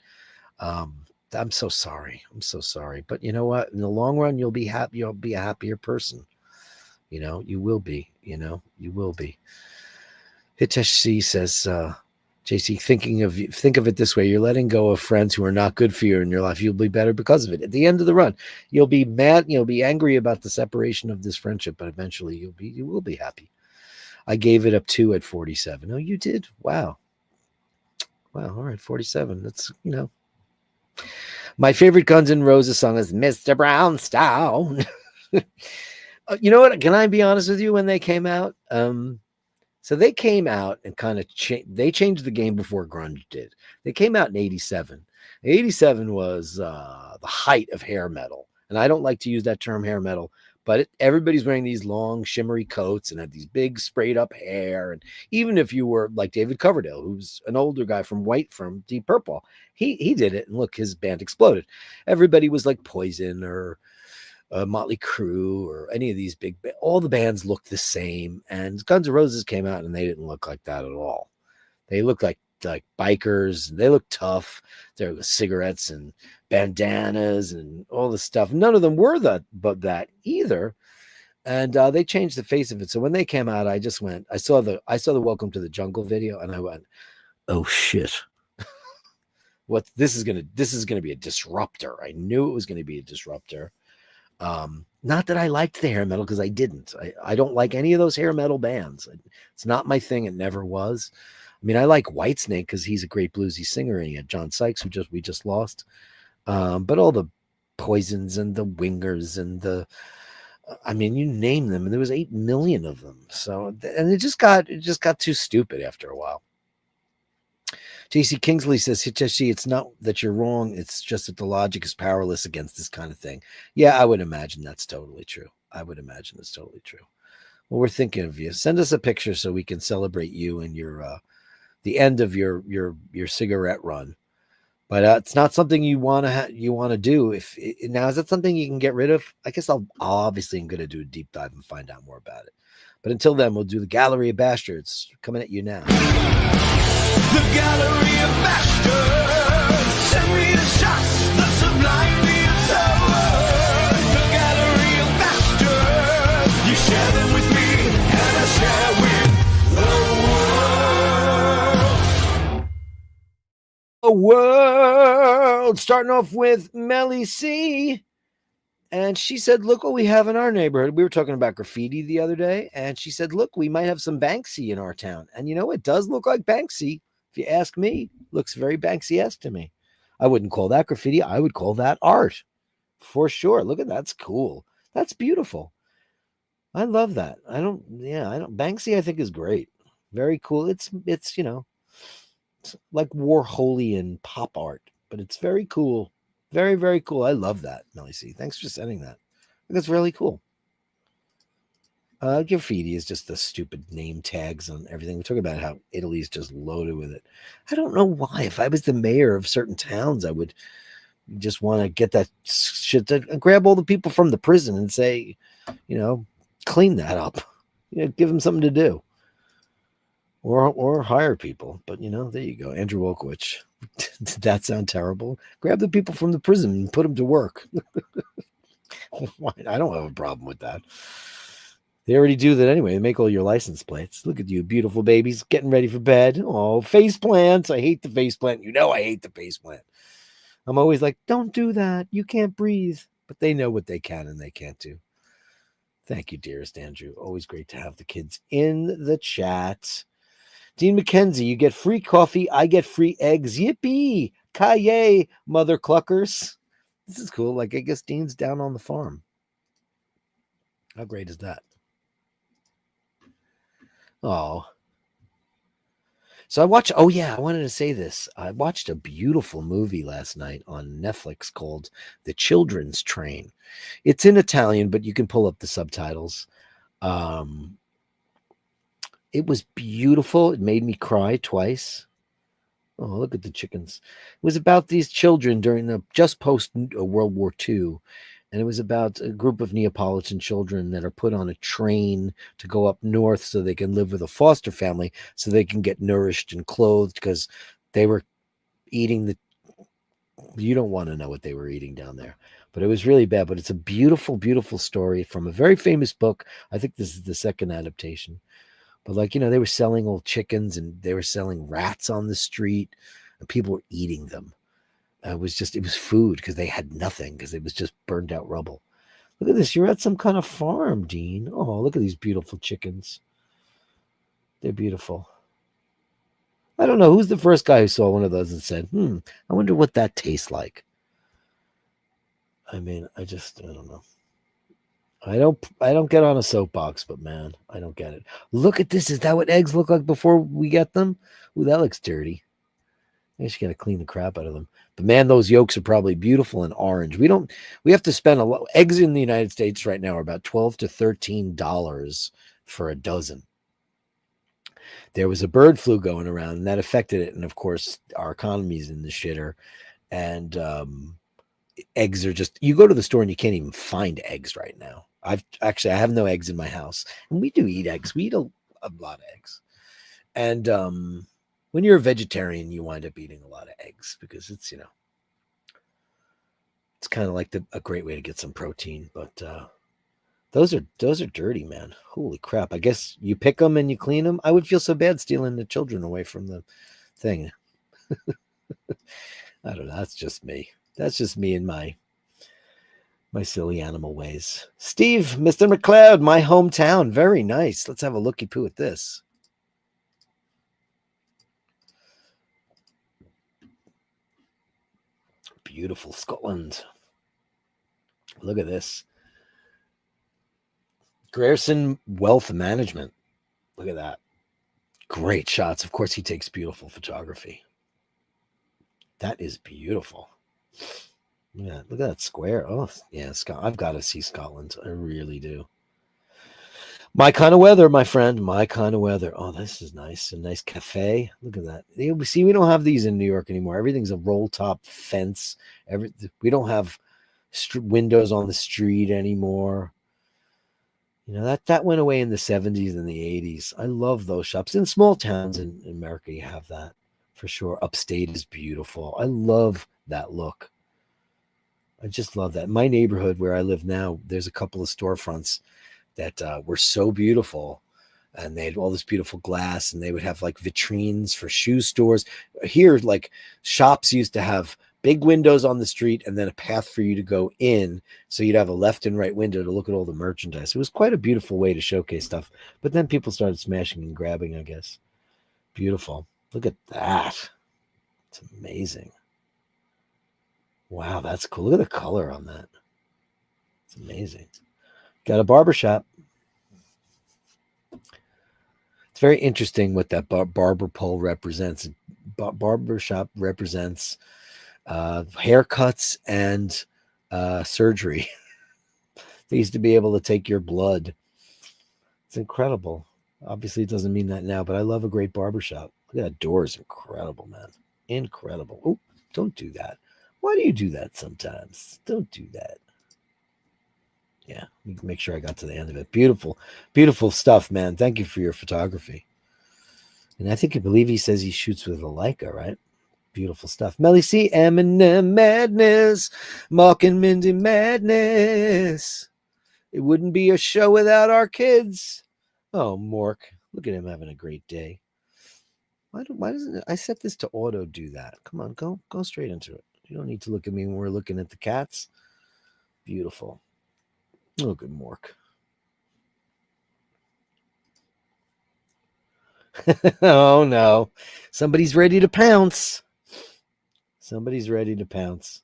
I'm so sorry. But you know what? In the long run, you'll be happy. You'll be a happier person. You will be. You will be. Hitesh C says, JC, think of it this way: you're letting go of friends who are not good for you in your life. You'll be better because of it. At the end of the run, you'll be mad. You'll be angry about the separation of this friendship, but eventually you will be happy. I gave it up 2 at 47. Oh, you did? Wow. All right, 47. That's My favorite Guns N' Roses song is Mr. Brownstone. You know what? Can I be honest with you? When they came out, so they came out and kind of they changed the game before grunge did. They came out in 87. 87 was the height of hair metal. And I don't like to use that term hair metal, but everybody's wearing these long shimmery coats and had these big sprayed up hair. And even if you were like David Coverdale, who's an older guy from Deep Purple, he did it. And look, his band exploded. Everybody was like Poison or Motley Crue or any of these all the bands looked the same. And Guns N' Roses came out and they didn't look like that at all. They looked like bikers. They looked tough. There were cigarettes and bandanas and all this stuff. None of them were that either. And they changed the face of it. So when they came out, I just went, I saw the Welcome to the Jungle video and I went, oh shit. This is going to be a disruptor. I knew it was going to be a disruptor. Not that I liked the hair metal, because I didn't. I don't like any of those hair metal bands. It's not my thing. It never was. I like Whitesnake because he's a great bluesy singer, and he had John Sykes, who we just lost. But all the Poisons and the Wingers and you name them, and there was 8 million of them. So, and it just got too stupid after a while. JC Kingsley says, Hiteshi, it's not that you're wrong. It's just that the logic is powerless against this kind of thing. Yeah, I would imagine that's totally true. Well, we're thinking of you. Send us a picture so we can celebrate you and your the end of your cigarette run. But it's not something you want to do. Now, is that something you can get rid of? I guess I'll obviously I'm going to do a deep dive and find out more about it. But until then, we'll do the Gallery of Bastards coming at you now. The Gallery of Bashtards, send me the shots, the sublime the absurd. The Gallery of Bashtards, you share them with me, and I share with the world. Starting off with Melly C. And she said, look what we have in our neighborhood. We were talking about graffiti the other day. And she said, look, we might have some Banksy in our town. And it does look like Banksy. If you ask me, looks very Banksy-esque to me. I wouldn't call that graffiti. I would call that art for sure. Look at that. That's cool. That's beautiful. I love that. Banksy, I think, is great. Very cool. It's it's like Warholian pop art, but it's very cool. Very, very cool. I love that, Melly C. Thanks for sending that. That's really cool. Graffiti is just the stupid name tags on everything. We talk about how Italy's just loaded with it. I don't know why. If I was the mayor of certain towns, I would just want to get that shit to grab all the people from the prison and say, clean that up. Give them something to do. Or hire people. But, there you go. Andrew Wolkowicz. Did that sound terrible? Grab the people from the prison and put them to work. I don't have a problem with that. They already do that anyway. They make all your license plates. Look at you, beautiful babies, getting ready for bed. Oh, face plants. I hate the face plant. I hate the face plant. I'm always like, don't do that. You can't breathe. But they know what they can and they can't do. Thank you, dearest Andrew. Always great to have the kids in the chat. Dean McKenzie, you get free coffee. I get free eggs. Yippee. Kaye, mother cluckers. This is cool. I guess Dean's down on the farm. How great is that? Oh. So I wanted to say this. I watched a beautiful movie last night on Netflix called The Children's Train. It's in Italian, but you can pull up the subtitles. It was beautiful. It made me cry twice. Oh, look at the chickens. It was about these children during the just post World War II. And it was about a group of Neapolitan children that are put on a train to go up north so they can live with a foster family so they can get nourished and clothed because they were eating you don't want to know what they were eating down there. But it was really bad. But it's a beautiful, beautiful story from a very famous book. I think this is the second adaptation. But they were selling old chickens and they were selling rats on the street and people were eating them. It was food because they had nothing because it was just burned out rubble. Look at this. You're at some kind of farm, Dean. Oh, look at these beautiful chickens. They're beautiful. I don't know. Who's the first guy who saw one of those and said, I wonder what that tastes like. I mean, I don't know. I don't get on a soapbox, but man, I don't get it. Look at this. Is that what eggs look like before we get them? Ooh, that looks dirty. I just got to clean the crap out of them. But man, those yolks are probably beautiful and orange. We have to spend a lot. Eggs in the United States right now are about $12 to $13 for a dozen. There was a bird flu going around and that affected it. And of course, our economy's in the shitter. And eggs are you go to the store and you can't even find eggs right now. I have no eggs in my house. And we do eat eggs. We eat a lot of eggs. And when you're a vegetarian, you wind up eating a lot of eggs because it's, it's kind of like a great way to get some protein. But those are dirty, man. Holy crap. I guess you pick them and you clean them. I would feel so bad stealing the children away from the thing. I don't know. That's just me. That's just me and my silly animal ways. Steve, Mr. McLeod, my hometown. Very nice. Let's have a looky-poo at this. Beautiful Scotland. Look at this. Grierson Wealth Management. Look at that. Great shots. Of course, he takes beautiful photography. That is beautiful. Yeah, look at that square. Oh, yeah, I've got to see Scotland. I really do. My kind of weather, my friend. My kind of weather. Oh, this is nice. A nice cafe. Look at that. See, we don't have these in New York anymore. Everything's a roll-top fence. We don't have windows on the street anymore. That went away in the 70s and the 80s. I love those shops. In small towns in America, you have that for sure. Upstate is beautiful. I love that look. I just love that. My neighborhood where I live now, there's a couple of storefronts that were so beautiful, and they had all this beautiful glass, and they would have like vitrines for shoe stores. Here, like shops used to have big windows on the street and then a path for you to go in, so you'd have a left and right window to look at all the merchandise. It was quite a beautiful way to showcase stuff, but then people started smashing and grabbing, I guess. Beautiful. Look at that. It's amazing. Wow, that's cool. Look at the color on that. It's amazing. Got a barbershop. It's very interesting what that barber pole represents. Barbershop represents haircuts and surgery. They used to be able to take your blood It's incredible. Obviously, it doesn't mean that now, but I love a great barbershop. Look at that door is incredible, man. Incredible. Oh, don't do that. Why do you do that sometimes? Don't do that. Yeah, make sure I got to the end of it. Beautiful, beautiful stuff, man. Thank you for your photography. And I believe he says he shoots with a Leica, right? Beautiful stuff. Melly C, Eminem Madness, Mark and Mindy Madness. It wouldn't be a show without our kids. Oh, Mork, look at him having a great day. Why doesn't it, I set this to auto do that? Come on, go straight into it. You don't need to look at me when we're looking at the cats. Beautiful. Oh, good Mork. Oh no, somebody's ready to pounce. Somebody's ready to pounce.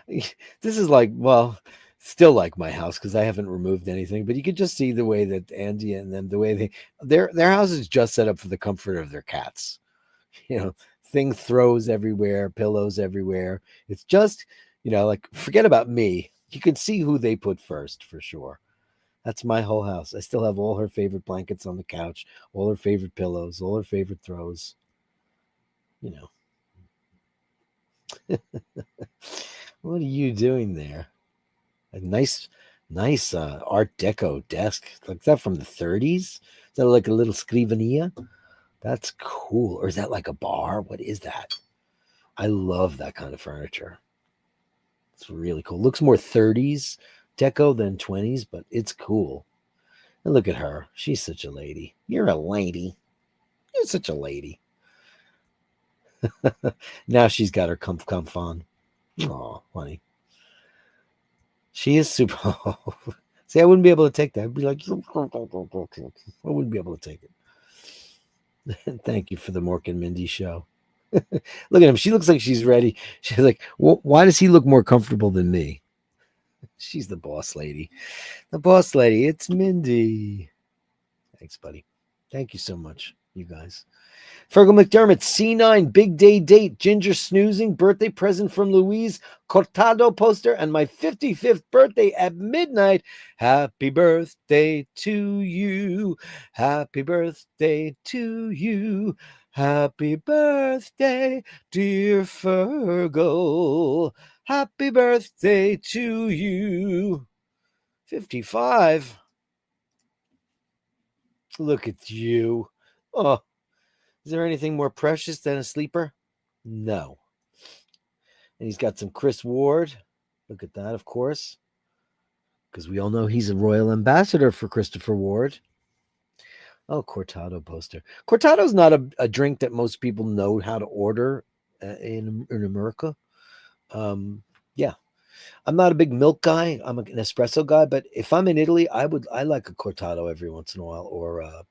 This is like, well, still like my house because I haven't removed anything, but you could just see the way that Andy and them, the way their house is just set up for the comfort of their cats. You know, thing throws everywhere, pillows everywhere. It's just, like forget about me. You can see who they put first for sure. That's my whole house. I still have all her favorite blankets on the couch, all her favorite pillows, all her favorite throws. What are you doing there? A nice Art Deco desk. Like that from the 30s? Is that like a little scrivania? That's cool. Or is that like a bar? What is that? I love that kind of furniture. It's really cool. Looks more 30s deco than 20s, but it's cool. And look at her. She's such a lady. You're a lady. You're such a lady. Now she's got her comf on. Oh, honey. She is super. See, I wouldn't be able to take that. I'd be like, I wouldn't be able to take it. Thank you for the Mork and Mindy show. Look at him. She looks like she's ready. She's like, why does he look more comfortable than me? She's the boss lady. The boss lady. It's Mindy. Thanks, buddy. Thank you so much, you guys. Fergal McDermott, C9, big day date, Ginger snoozing, birthday present from Louise, Cortado poster, and my 55th birthday at midnight. Happy birthday to you. Happy birthday to you. Happy birthday, dear Fergal. Happy birthday to you. 55. Look at you. Oh. Is there anything more precious than a sleeper? No. And he's got some Chris Ward. Look at that, of course. Because we all know he's a royal ambassador for Christopher Ward. Oh, Cortado poster. Cortado's not a drink that most people know how to order in America. Yeah. I'm not a big milk guy. I'm an espresso guy. But if I'm in Italy, I like a Cortado every once in a while. Or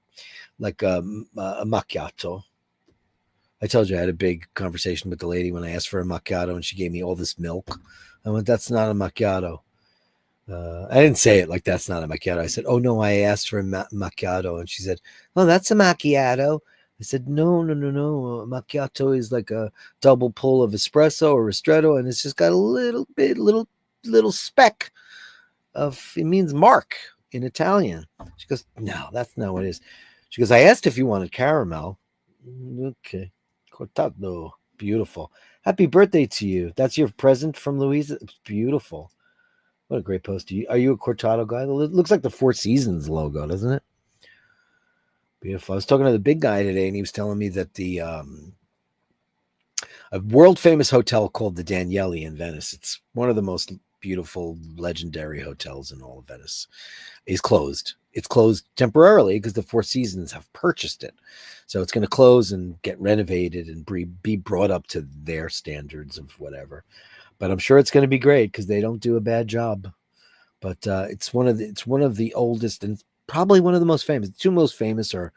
like a macchiato. I told you I had a big conversation with the lady when I asked for a macchiato and she gave me all this milk. I went, that's not a macchiato. I didn't say it like that's not a macchiato. I said, oh no, I asked for a macchiato. And she said, oh, that's a macchiato. I said, no. Macchiato is like a double pull of espresso or ristretto. And it's just got a little speck of, it means mark in Italian. She goes, no, that's not what it is. She goes, I asked if you wanted caramel. Okay. Cortado. Beautiful. Happy birthday to you. That's your present from Louise. It's beautiful. What a great post. Are you a Cortado guy? It looks like the Four Seasons logo, doesn't it? Beautiful. I was talking to the big guy today, and he was telling me that a world famous hotel called the Daniele in Venice. It's one of the most beautiful, legendary hotels in all of Venice. Is closed. It's closed temporarily because the Four Seasons have purchased it. So it's going to close and get renovated and be brought up to their standards of whatever. But I'm sure it's going to be great because they don't do a bad job. But it's one of the oldest and probably one of the most famous. The two most famous are,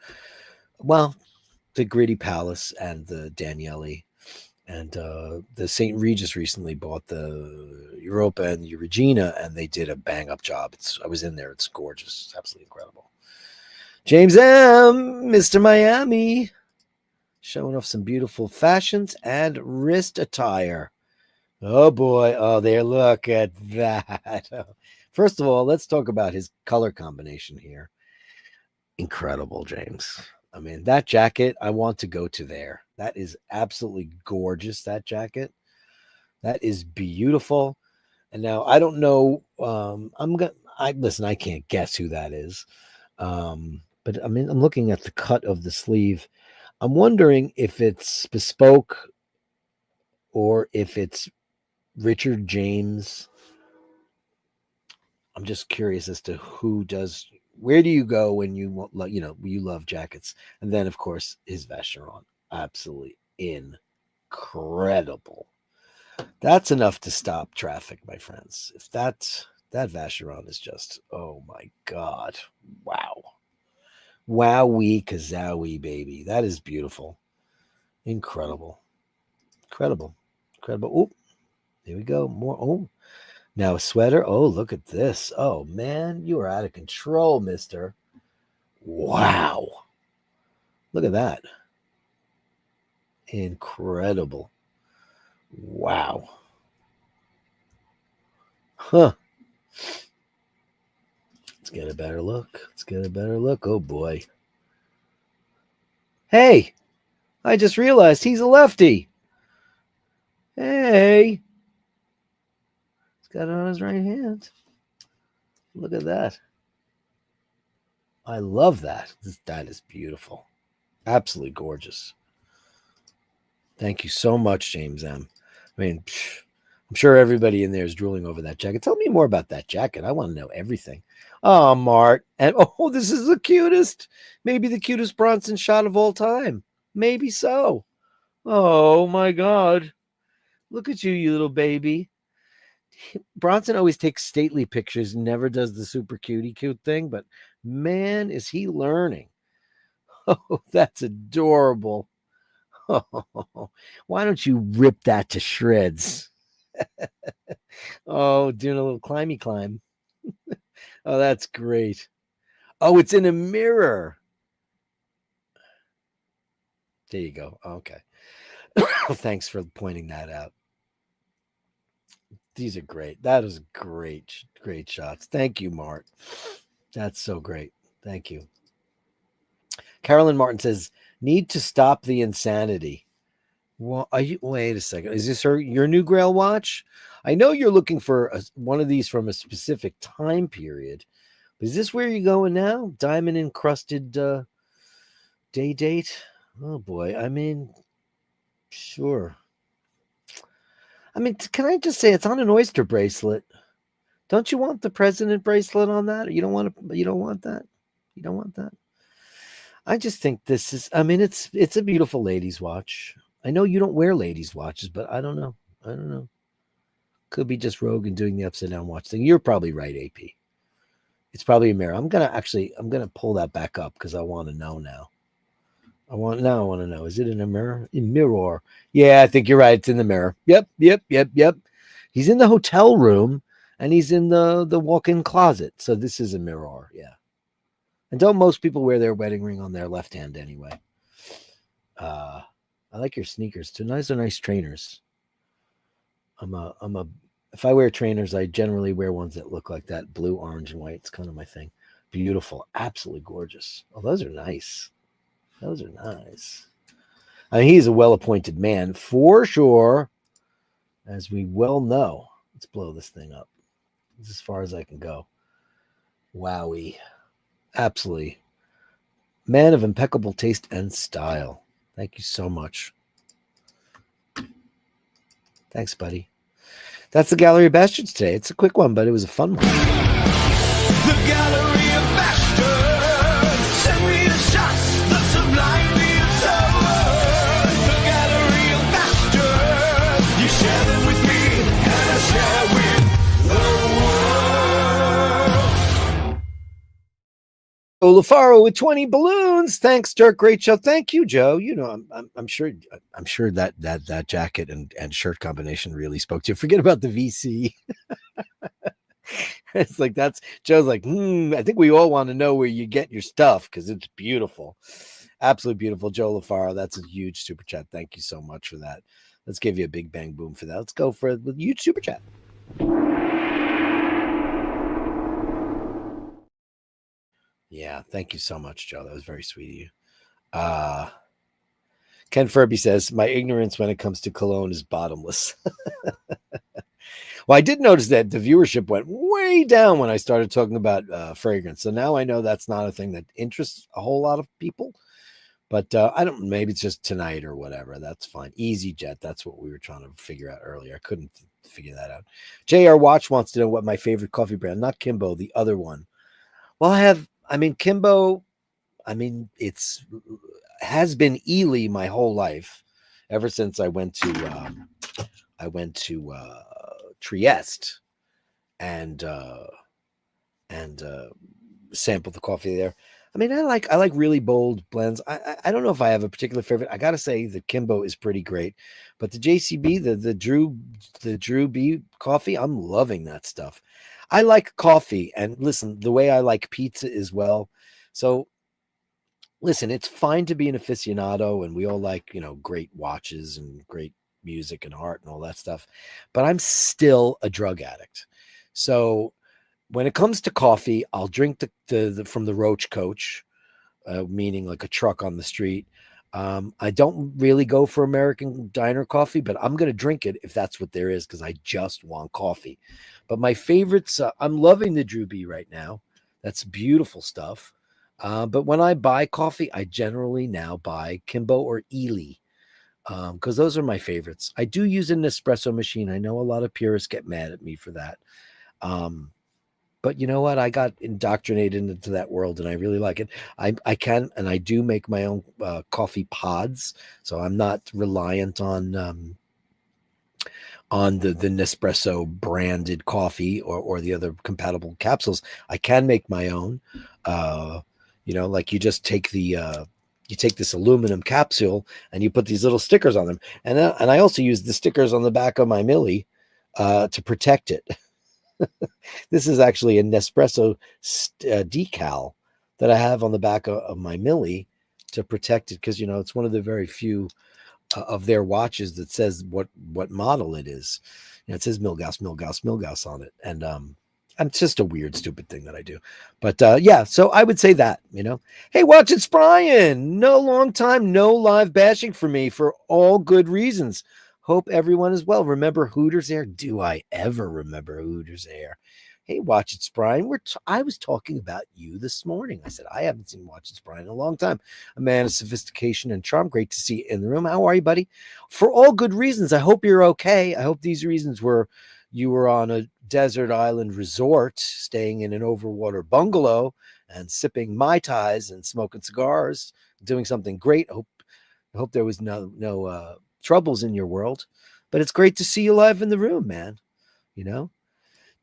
well, the Gritty Palace and the Daniele. And the St. Regis recently bought the Europa and the Regina, and they did a bang-up job. I was in there. It's gorgeous. It's absolutely incredible. James M., Mr. Miami, showing off some beautiful fashions and wrist attire. Oh, boy. Oh, there. Look at that. First of all, let's talk about his color combination here. Incredible, James. I mean, that jacket, I want to go to there. That is absolutely gorgeous, that jacket. That is beautiful. And now I don't know. I can't guess who that is. But I mean, I'm looking at the cut of the sleeve. I'm wondering if it's bespoke or if it's Richard James. I'm just curious as to who does. Where do you go when you you love jackets? And then, of course, his Vacheron, absolutely incredible. That's enough to stop traffic, my friends. If that Vacheron is just, oh my god, wow, wowee kazowie, baby, that is beautiful, incredible, incredible, incredible. Oh, here we go, more. Oh, now a sweater. Oh, look at this. Oh man, you are out of control, Mister. Wow, look at that, incredible. Wow. Huh. Let's get a better look. Let's get a better look. Oh boy. Hey, I just realized he's a lefty. Hey. He's got it on his right hand. Look at that. I love that. That is beautiful. Absolutely gorgeous. Thank you so much, James M. I mean, I'm sure everybody in there is drooling over that jacket. Tell me more about that jacket. I want to know everything. Oh, Mart. And oh, this is the cutest. Maybe the cutest Bronson shot of all time. Maybe so. Oh my God. Look at you, you little baby. Bronson always takes stately pictures, never does the super cute thing, but man, is he learning. Oh, that's adorable. Oh, why don't you rip that to shreds? Oh, doing a little climby climb. Oh, that's great. Oh, it's in a mirror. There you go. Okay. Thanks for pointing that out. These are great. That is great, great shots. Thank you, Mart. That's so great. Thank you. Carolyn Martin says, need to stop the insanity. Well, wait a second. Is this your new Grail watch? I know you're looking for one of these from a specific time period. But is this where you're going now? Diamond encrusted day date? Oh boy. I mean, sure. I mean, can I just say it's on an oyster bracelet? Don't you want the president bracelet on that? You don't want to, you don't want that? You don't want that? I just think this is, I mean, it's a beautiful ladies' watch. I know you don't wear ladies' watches, but I don't know. I don't know. Could be just Rogan doing the upside down watch thing. You're probably right, AP. It's probably a mirror. I'm gonna pull that back up because I want to know now. I want to know. Is it in a mirror? In mirror. Yeah, I think you're right. It's in the mirror. Yep. He's in the hotel room and he's in the walk-in closet. So this is a mirror. Yeah. And don't most people wear their wedding ring on their left hand anyway? I like your sneakers too. Those are nice trainers. If I wear trainers, I generally wear ones that look like that, blue, orange, and white. It's kind of my thing. Beautiful, absolutely gorgeous. Oh, those are nice. Those are nice. I mean, he's a well-appointed man for sure, as we well know. Let's blow this thing up. It's as far as I can go. Wowie. Absolutely. Man of impeccable taste and style. Thank you so much. Thanks, buddy. That's the Gallery of Bastards today. It's a quick one, but it was a fun one. The Gallery of Bashtards. Send me the shots, the sublime, the absurd. The Gallery of Bashtards. You share them with me, and I share with the world. Olafaro with 20 balloons. Thanks, Dirk. Great show. Thank you, Joe. You know, I'm sure that jacket and shirt combination really spoke to you. Forget about the VC. It's like Joe's like, I think we all want to know where you get your stuff because it's beautiful. Absolutely beautiful. Joe LaFaro, that's a huge super chat. Thank you so much for that. Let's give you a big bang boom for that. Let's go for the huge super chat. Yeah, thank you so much, Joe. That was very sweet of you. Uh Ken Furby says, my ignorance when it comes to cologne is bottomless. Well, I did notice that the viewership went way down when I started talking about fragrance. So now I know that's not a thing that interests a whole lot of people. But I don't, maybe it's just tonight or whatever. That's fine. EasyJet. That's what we were trying to figure out earlier. I couldn't figure that out. JR Watch wants to know what my favorite coffee brand, not Kimbo, the other one. Well, Kimbo, it's has been Ely my whole life, ever since I went to Trieste and sampled the coffee there. I like really bold blends. I don't know if I have a particular favorite. I gotta say the Kimbo is pretty great, but the JCB, the Drew B coffee, I'm loving that stuff. I like coffee, and listen, the way I like pizza as well. So listen, it's fine to be an aficionado, and we all like great watches and great music and art and all that stuff. But I'm still a drug addict, so when it comes to coffee, I'll drink the from the Roach Coach, meaning like a truck on the street. I don't really go for American diner coffee, but I'm going to drink it if that's what there is because I just want coffee. But my favorites, I'm loving the Drew B right now. That's beautiful stuff. But when I buy coffee, I generally now buy Kimbo or Ely because those are my favorites. I do use an espresso machine. I know a lot of purists get mad at me for that. But you know what? I got indoctrinated into that world and I really like it. I can, and I do make my own coffee pods. So I'm not reliant on the Nespresso branded coffee or the other compatible capsules. I can make my own, like you just take you take this aluminum capsule and you put these little stickers on them. And I also use the stickers on the back of my Millie to protect it. This is actually a Nespresso decal that I have on the back of my Millie to protect it because it's one of the very few of their watches that says what model it is. It says Milgauss on it, and it's just a weird, stupid thing that I do. But yeah, so I would say that Hey, watch it's Brian. No long time, no live bashing for me for all good reasons. Hope everyone is well. Remember Hooters Air? Do I ever remember Hooters Air? Hey, Watch It's Brian. I was talking about you this morning. I said, I haven't seen Watch It's Brian in a long time. A man of sophistication and charm. Great to see you in the room. How are you, buddy? For all good reasons. I hope you're okay. I hope these reasons were you were on a desert island resort, staying in an overwater bungalow and sipping Mai Tais and smoking cigars, doing something great. I hope there was no troubles in your world, but it's great to see you live in the room, man.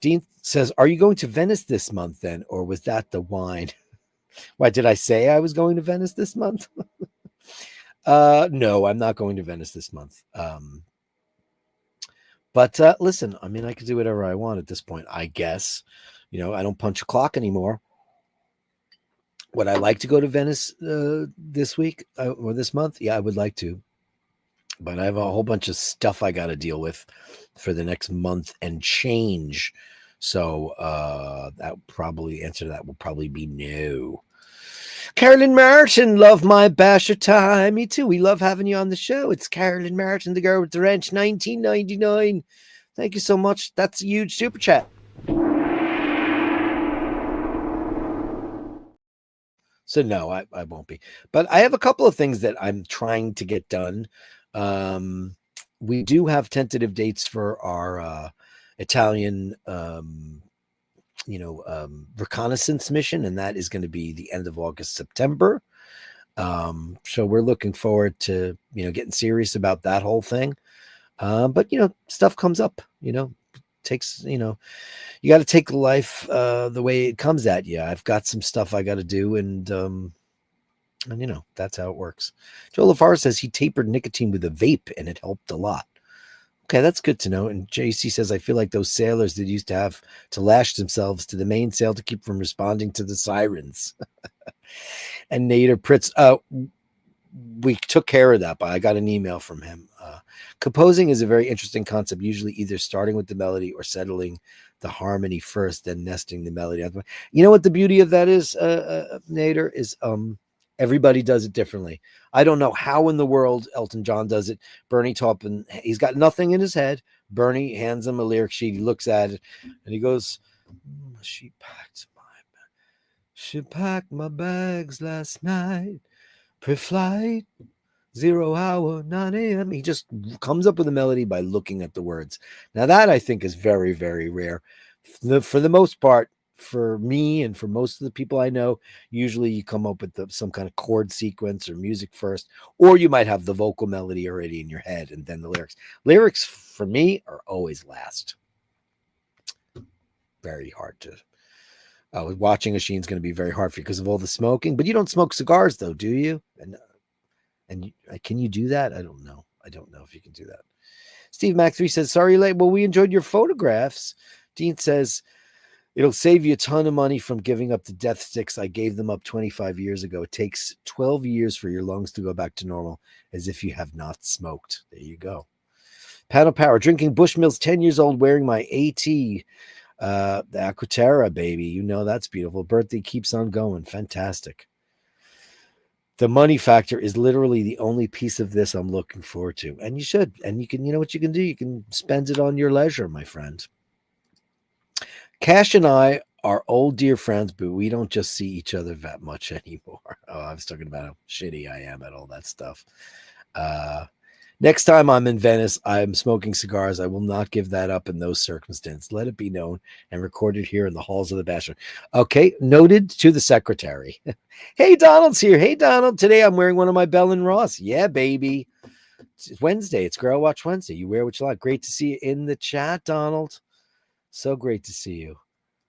Dean says, are you going to Venice this month then, or was that the wine? Why did I say I was going to Venice this month? No, I'm not going to Venice this month. But listen, I can do whatever I want at this point, I guess. I don't punch a clock anymore. Would I like to go to Venice this week or this month? Yeah, I would like to. But I have a whole bunch of stuff I got to deal with for the next month and change. So that probably answer to that will probably be no. Carolyn Martin, love my basher time. Me too. We love having you on the show. It's Carolyn Martin, the girl with the wrench, 1999. Thank you so much. That's a huge super chat. So no, I won't be. But I have a couple of things that I'm trying to get done. We do have tentative dates for our Italian reconnaissance mission, and that is going to be the end of August, September. So we're looking forward to getting serious about that whole thing. But stuff comes up, takes you got to take life the way it comes at you. I've got some stuff I got to do, and that's how it works. Joe LaFar says he tapered nicotine with a vape and it helped a lot. Okay, that's good to know. And JC says, I feel like those sailors that used to have to lash themselves to the mainsail to keep from responding to the sirens. And Nader Pritz, we took care of that, but I got an email from him. Composing is a very interesting concept, usually either starting with the melody or settling the harmony first, then nesting the melody. You know what the beauty of that is, Nader, is everybody does it differently. I don't know how in the world Elton John does it. Bernie Taupin, he's got nothing in his head. Bernie hands him a lyric sheet. He looks at it and he goes, she packed my bags last night, pre-flight, 0 hour, 9 a.m. He just comes up with a melody by looking at the words. Now that I think is very, very rare. For the most part, for me and for most of the people I know, usually you come up with some kind of chord sequence or music first, or you might have the vocal melody already in your head and then the lyrics. Lyrics for me are always last. Very hard to. Watching machine is going to be very hard for you because of all the smoking. But you don't smoke cigars, though, do you? And can you do that? I don't know. I don't know if you can do that. Steve Mac 3 says, sorry, late. Well, we enjoyed your photographs. Dean says, it'll save you a ton of money from giving up the death sticks. I gave them up 25 years ago. It takes 12 years for your lungs to go back to normal, as if you have not smoked. There you go. Panel Power, drinking Bushmills, 10 years old, wearing my AT, the Aquaterra, baby. You know that's beautiful. Birthday keeps on going. Fantastic. The money factor is literally the only piece of this I'm looking forward to. And you should. And you can, you know what you can do? You can spend it on your leisure, my friend. Cash and I are old dear friends, but we don't just see each other that much anymore. Oh, I was talking about how shitty I am at all that stuff. Next time I'm in Venice, I'm smoking cigars. I will not give that up in those circumstances. Let it be known and recorded here in the halls of the Basher. Okay, noted to the secretary. Hey, Donald's here. Hey, Donald. Today I'm wearing one of my Bell & Ross. Yeah, baby. It's Wednesday. It's Grail Watch Wednesday. You wear what you like. Great to see you in the chat, Donald. So great to see you.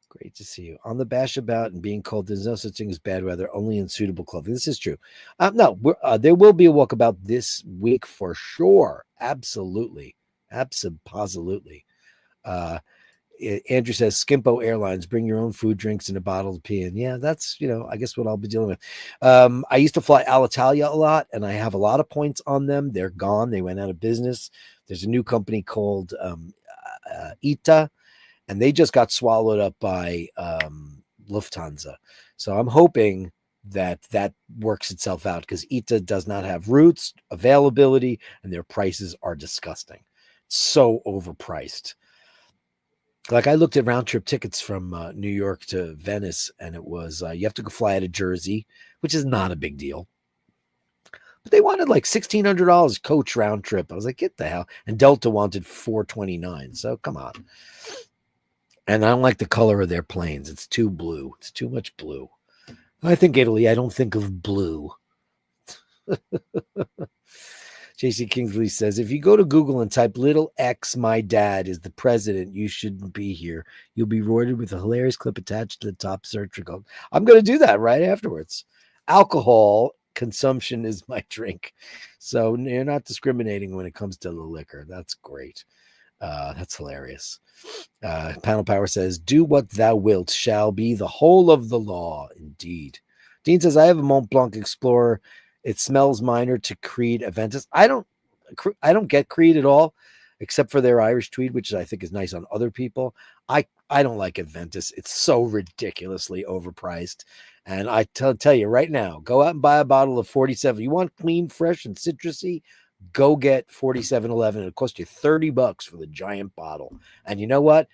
Great to see you. On the bash about and being cold, there's no such thing as bad weather, only in suitable clothing. This is true. No, there will be a walkabout this week for sure. Absolutely. Absolutely. Andrew says, Skimpo Airlines, bring your own food, drinks, and a bottle of pee in. Yeah, that's, I guess what I'll be dealing with. I used to fly Alitalia a lot, and I have a lot of points on them. They're gone. They went out of business. There's a new company called ITA, and they just got swallowed up by Lufthansa. So I'm hoping that works itself out because ITA does not have routes, availability, and their prices are disgusting. So overpriced. Like I looked at round trip tickets from New York to Venice, and it was you have to go fly out of Jersey, which is not a big deal. But they wanted like $1,600 coach round trip. I was like, get the hell. And Delta wanted $429. So come on. And I don't like the color of their planes. It's too blue. It's too much blue. I think Italy. I don't think of blue. JC Kingsley says, if you go to Google and type little X, my dad is the president, you shouldn't be here. You'll be rewarded with a hilarious clip attached to the top search result. I'm going to do that right afterwards. Alcohol consumption is my drink. So you're not discriminating when it comes to the liquor. That's great. That's hilarious. Panel Power says, do what thou wilt shall be the whole of the law. Indeed. Dean says, I have a Mont Blanc Explorer. It smells minor to Creed Aventus. I don't get Creed at all, except for their Irish tweed, which I think is nice on other people. I don't like Aventus. It's so ridiculously overpriced. And I tell you right now, go out and buy a bottle of 47. You want clean, fresh, and citrusy? Go get 4711. It'll cost you $30 for the giant bottle. And you know what?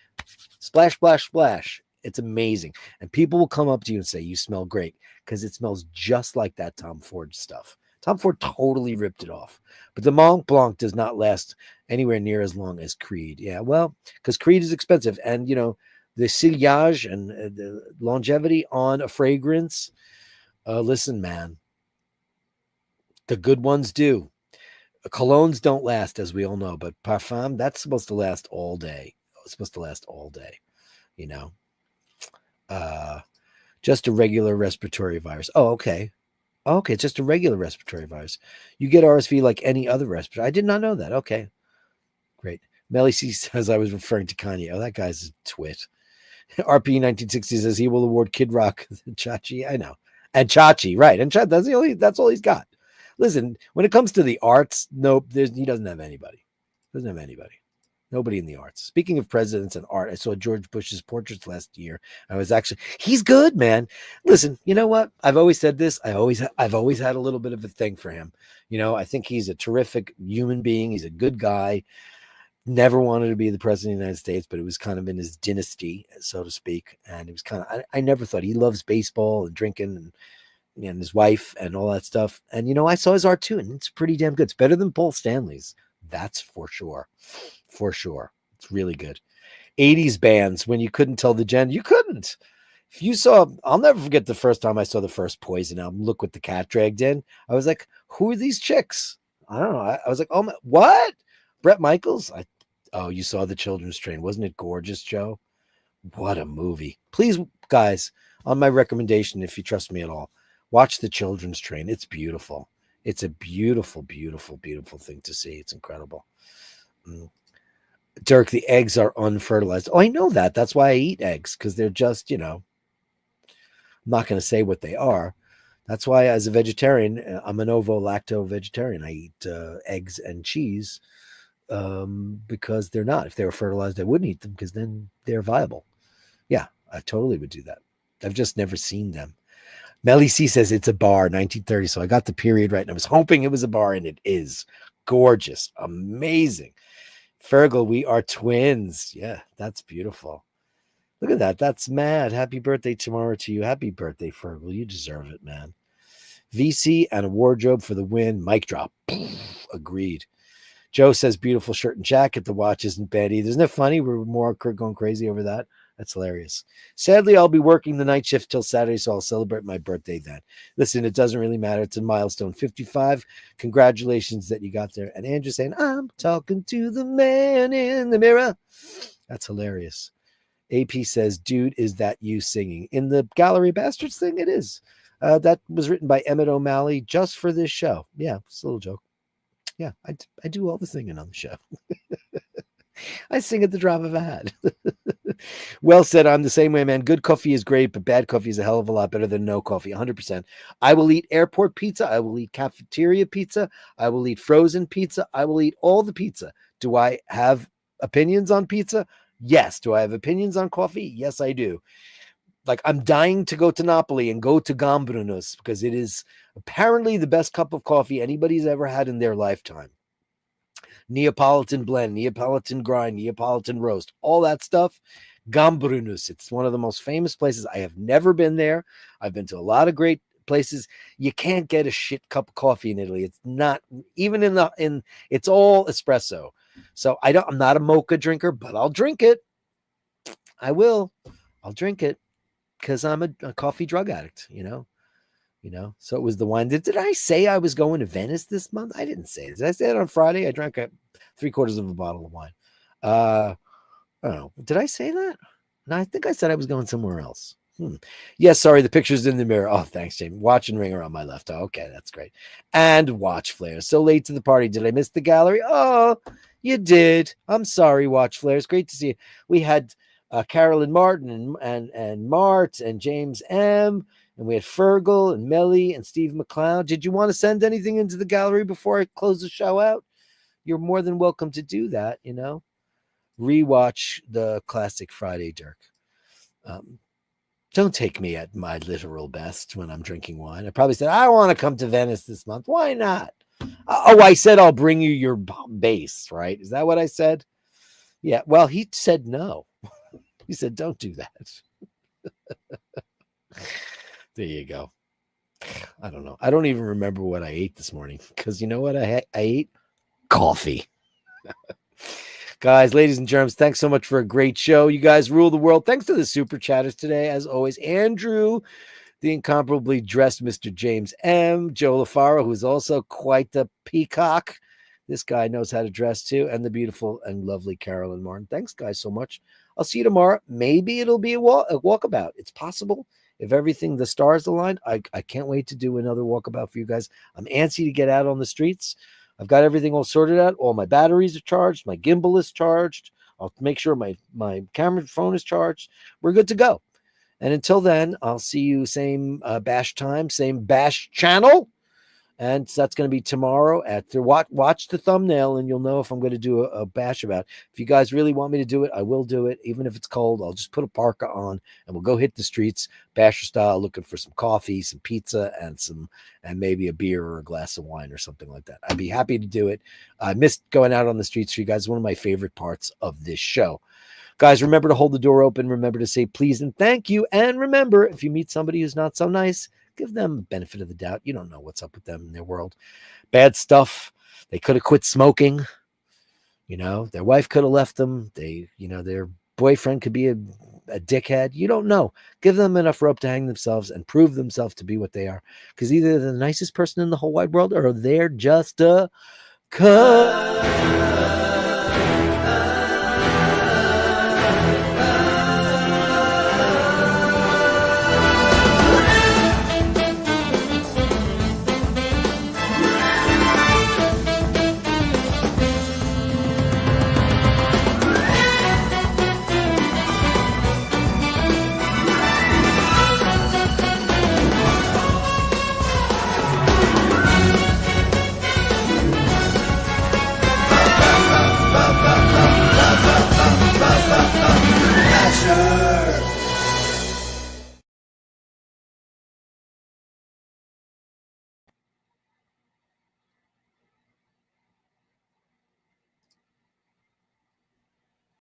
Splash, splash, splash. It's amazing. And people will come up to you and say, you smell great, because it smells just like that Tom Ford stuff. Tom Ford totally ripped it off. But the Mont Blanc does not last anywhere near as long as Creed. Yeah, well, because Creed is expensive. And, the sillage and the longevity on a fragrance, listen, man, the good ones do. Colognes don't last, as we all know, but parfum, that's supposed to last all day. It's supposed to last all day, just a regular respiratory virus. Oh, okay. Okay, it's just a regular respiratory virus. You get RSV like any other respiratory. I did not know that. Okay, great. Melly C says I was referring to Kanye. Oh, that guy's a twit. RP 1960 says he will award Kid Rock Chachi. I know. And Chachi, right. And that's all he's got. Listen, when it comes to the arts, nope, he doesn't have anybody. Doesn't have anybody. Nobody in the arts. Speaking of presidents and art, I saw George Bush's portraits last year. He's good, man. Listen, you know what? I've always said this. I've always had a little bit of a thing for him. I think he's a terrific human being. He's a good guy. Never wanted to be the president of the United States, but it was kind of in his dynasty, so to speak. And it was kind of, I never thought he loves baseball and drinking and his wife and all that stuff. And, I saw his art too, and it's pretty damn good. It's better than Paul Stanley's. That's for sure. For sure. It's really good. 80s bands, when you couldn't tell the gender, you couldn't. If you saw, I'll never forget the first time I saw the first Poison album, Look What the Cat Dragged In. I was like, who are these chicks? I don't know. I was like, oh, my, what? Bret Michaels? Oh, you saw The Children's Train. Wasn't it gorgeous, Joe? What a movie. Please, guys, on my recommendation, if you trust me at all, watch The Children's Train. It's beautiful. It's a beautiful, beautiful, beautiful thing to see. It's incredible. Dirk, the eggs are unfertilized. Oh, I know that. That's why I eat eggs, because they're just, I'm not going to say what they are. That's why, as a vegetarian, I'm an ovo-lacto vegetarian. I eat eggs and cheese because they're not. If they were fertilized, I wouldn't eat them because then they're viable. Yeah, I totally would do that. I've just never seen them. Melly C says it's a bar, 1930. So I got the period right, and I was hoping it was a bar, and it is. Gorgeous. Amazing. Fergal, we are twins. Yeah, that's beautiful. Look at that. That's mad. Happy birthday tomorrow to you. Happy birthday, Fergal. You deserve it, man. VC and a wardrobe for the win. Mic drop. Agreed. Joe says beautiful shirt and jacket. The watch isn't bad either. Isn't it funny? We're more going crazy over that. That's hilarious. Sadly, I'll be working the night shift till Saturday, so I'll celebrate my birthday then. Listen, it doesn't really matter. It's a milestone. 55. Congratulations that you got there. And Andrew saying, I'm talking to the man in the mirror. That's hilarious. AP says, dude, is that you singing? In the Gallery of Bastards thing, it is. That was written by Emmett O'Malley just for this show. Yeah, it's a little joke. Yeah, I do all the singing on the show. I sing at the drop of a hat. Well said. I'm the same way, man. Good coffee is great, but bad coffee is a hell of a lot better than no coffee. 100%. I will eat airport pizza. I will eat cafeteria pizza. I will eat frozen pizza. I will eat all the pizza. Do I have opinions on pizza? Yes. Do I have opinions on coffee? Yes, I do. Like, I'm dying to go to Napoli and go to Gambrinus because it is apparently the best cup of coffee anybody's ever had in their lifetime. Neapolitan blend, Neapolitan grind, Neapolitan roast, all that stuff. Gambrinus. It's one of the most famous places. I have never been there. I've been to a lot of great places. You can't get a shit cup of coffee in Italy. It's not even it's all espresso. So I'm not a mocha drinker, but I'll drink it. I will. I'll drink it because I'm a coffee drug addict, So it was the wine. Did I say I was going to Venice this month? I didn't say it. Did I say it on Friday? I drank 3/4 of a bottle of wine. I don't know. Did I say that? No, I think I said I was going somewhere else. Yes, sorry, the picture's in the mirror. Oh, thanks, Jamie. Watch and ringer on my left. Oh, okay, that's great. And watch flares. So late to the party. Did I miss the gallery? Oh, you did. I'm sorry, watch flares. Great to see you. We had Carolyn Martin and Mart and James M. And we had Fergal and Melly and Steve McLeod. Did you want to send anything into the gallery before I close the show out? You're more than welcome to do that, Rewatch the classic Friday, Dirk. Don't take me at my literal best when I'm drinking wine. I probably said, I want to come to Venice this month. Why not? Oh, I said, I'll bring you your bass, right? Is that what I said? Yeah, well, he said no. He said, don't do that. There you go. I don't know. I don't even remember what I ate this morning because you know what I ate? Coffee. Guys, ladies and germs, thanks so much for a great show. You guys rule the world. Thanks to the super chatters today, as always. Andrew, the incomparably dressed Mr. James M. Joe LaFaro, who is also quite the peacock. This guy knows how to dress too. And the beautiful and lovely Carolyn Martin. Thanks, guys, so much. I'll see you tomorrow. Maybe it'll be a walkabout. It's possible. If everything, the stars aligned, I can't wait to do another walkabout for you guys. I'm antsy to get out on the streets. I've got everything all sorted out. All my batteries are charged. My gimbal is charged. I'll make sure my camera phone is charged. We're good to go. And until then, I'll see you same bash time, same bash channel. And so that's going to be tomorrow. Watch the thumbnail, and you'll know if I'm going to do a bash about it. If you guys really want me to do it, I will do it. Even if it's cold, I'll just put a parka on, and we'll go hit the streets, basher style, looking for some coffee, some pizza, and maybe a beer or a glass of wine or something like that. I'd be happy to do it. I missed going out on the streets for you guys. One of my favorite parts of this show. Guys, remember to hold the door open. Remember to say please and thank you. And remember, if you meet somebody who's not so nice, give them the benefit of the doubt. You don't know what's up with them in their world. Bad stuff. They could have quit smoking. Their wife could have left them. Their boyfriend could be a dickhead. You don't know. Give them enough rope to hang themselves and prove themselves to be what they are. Because either they're the nicest person in the whole wide world or they're just a Basher.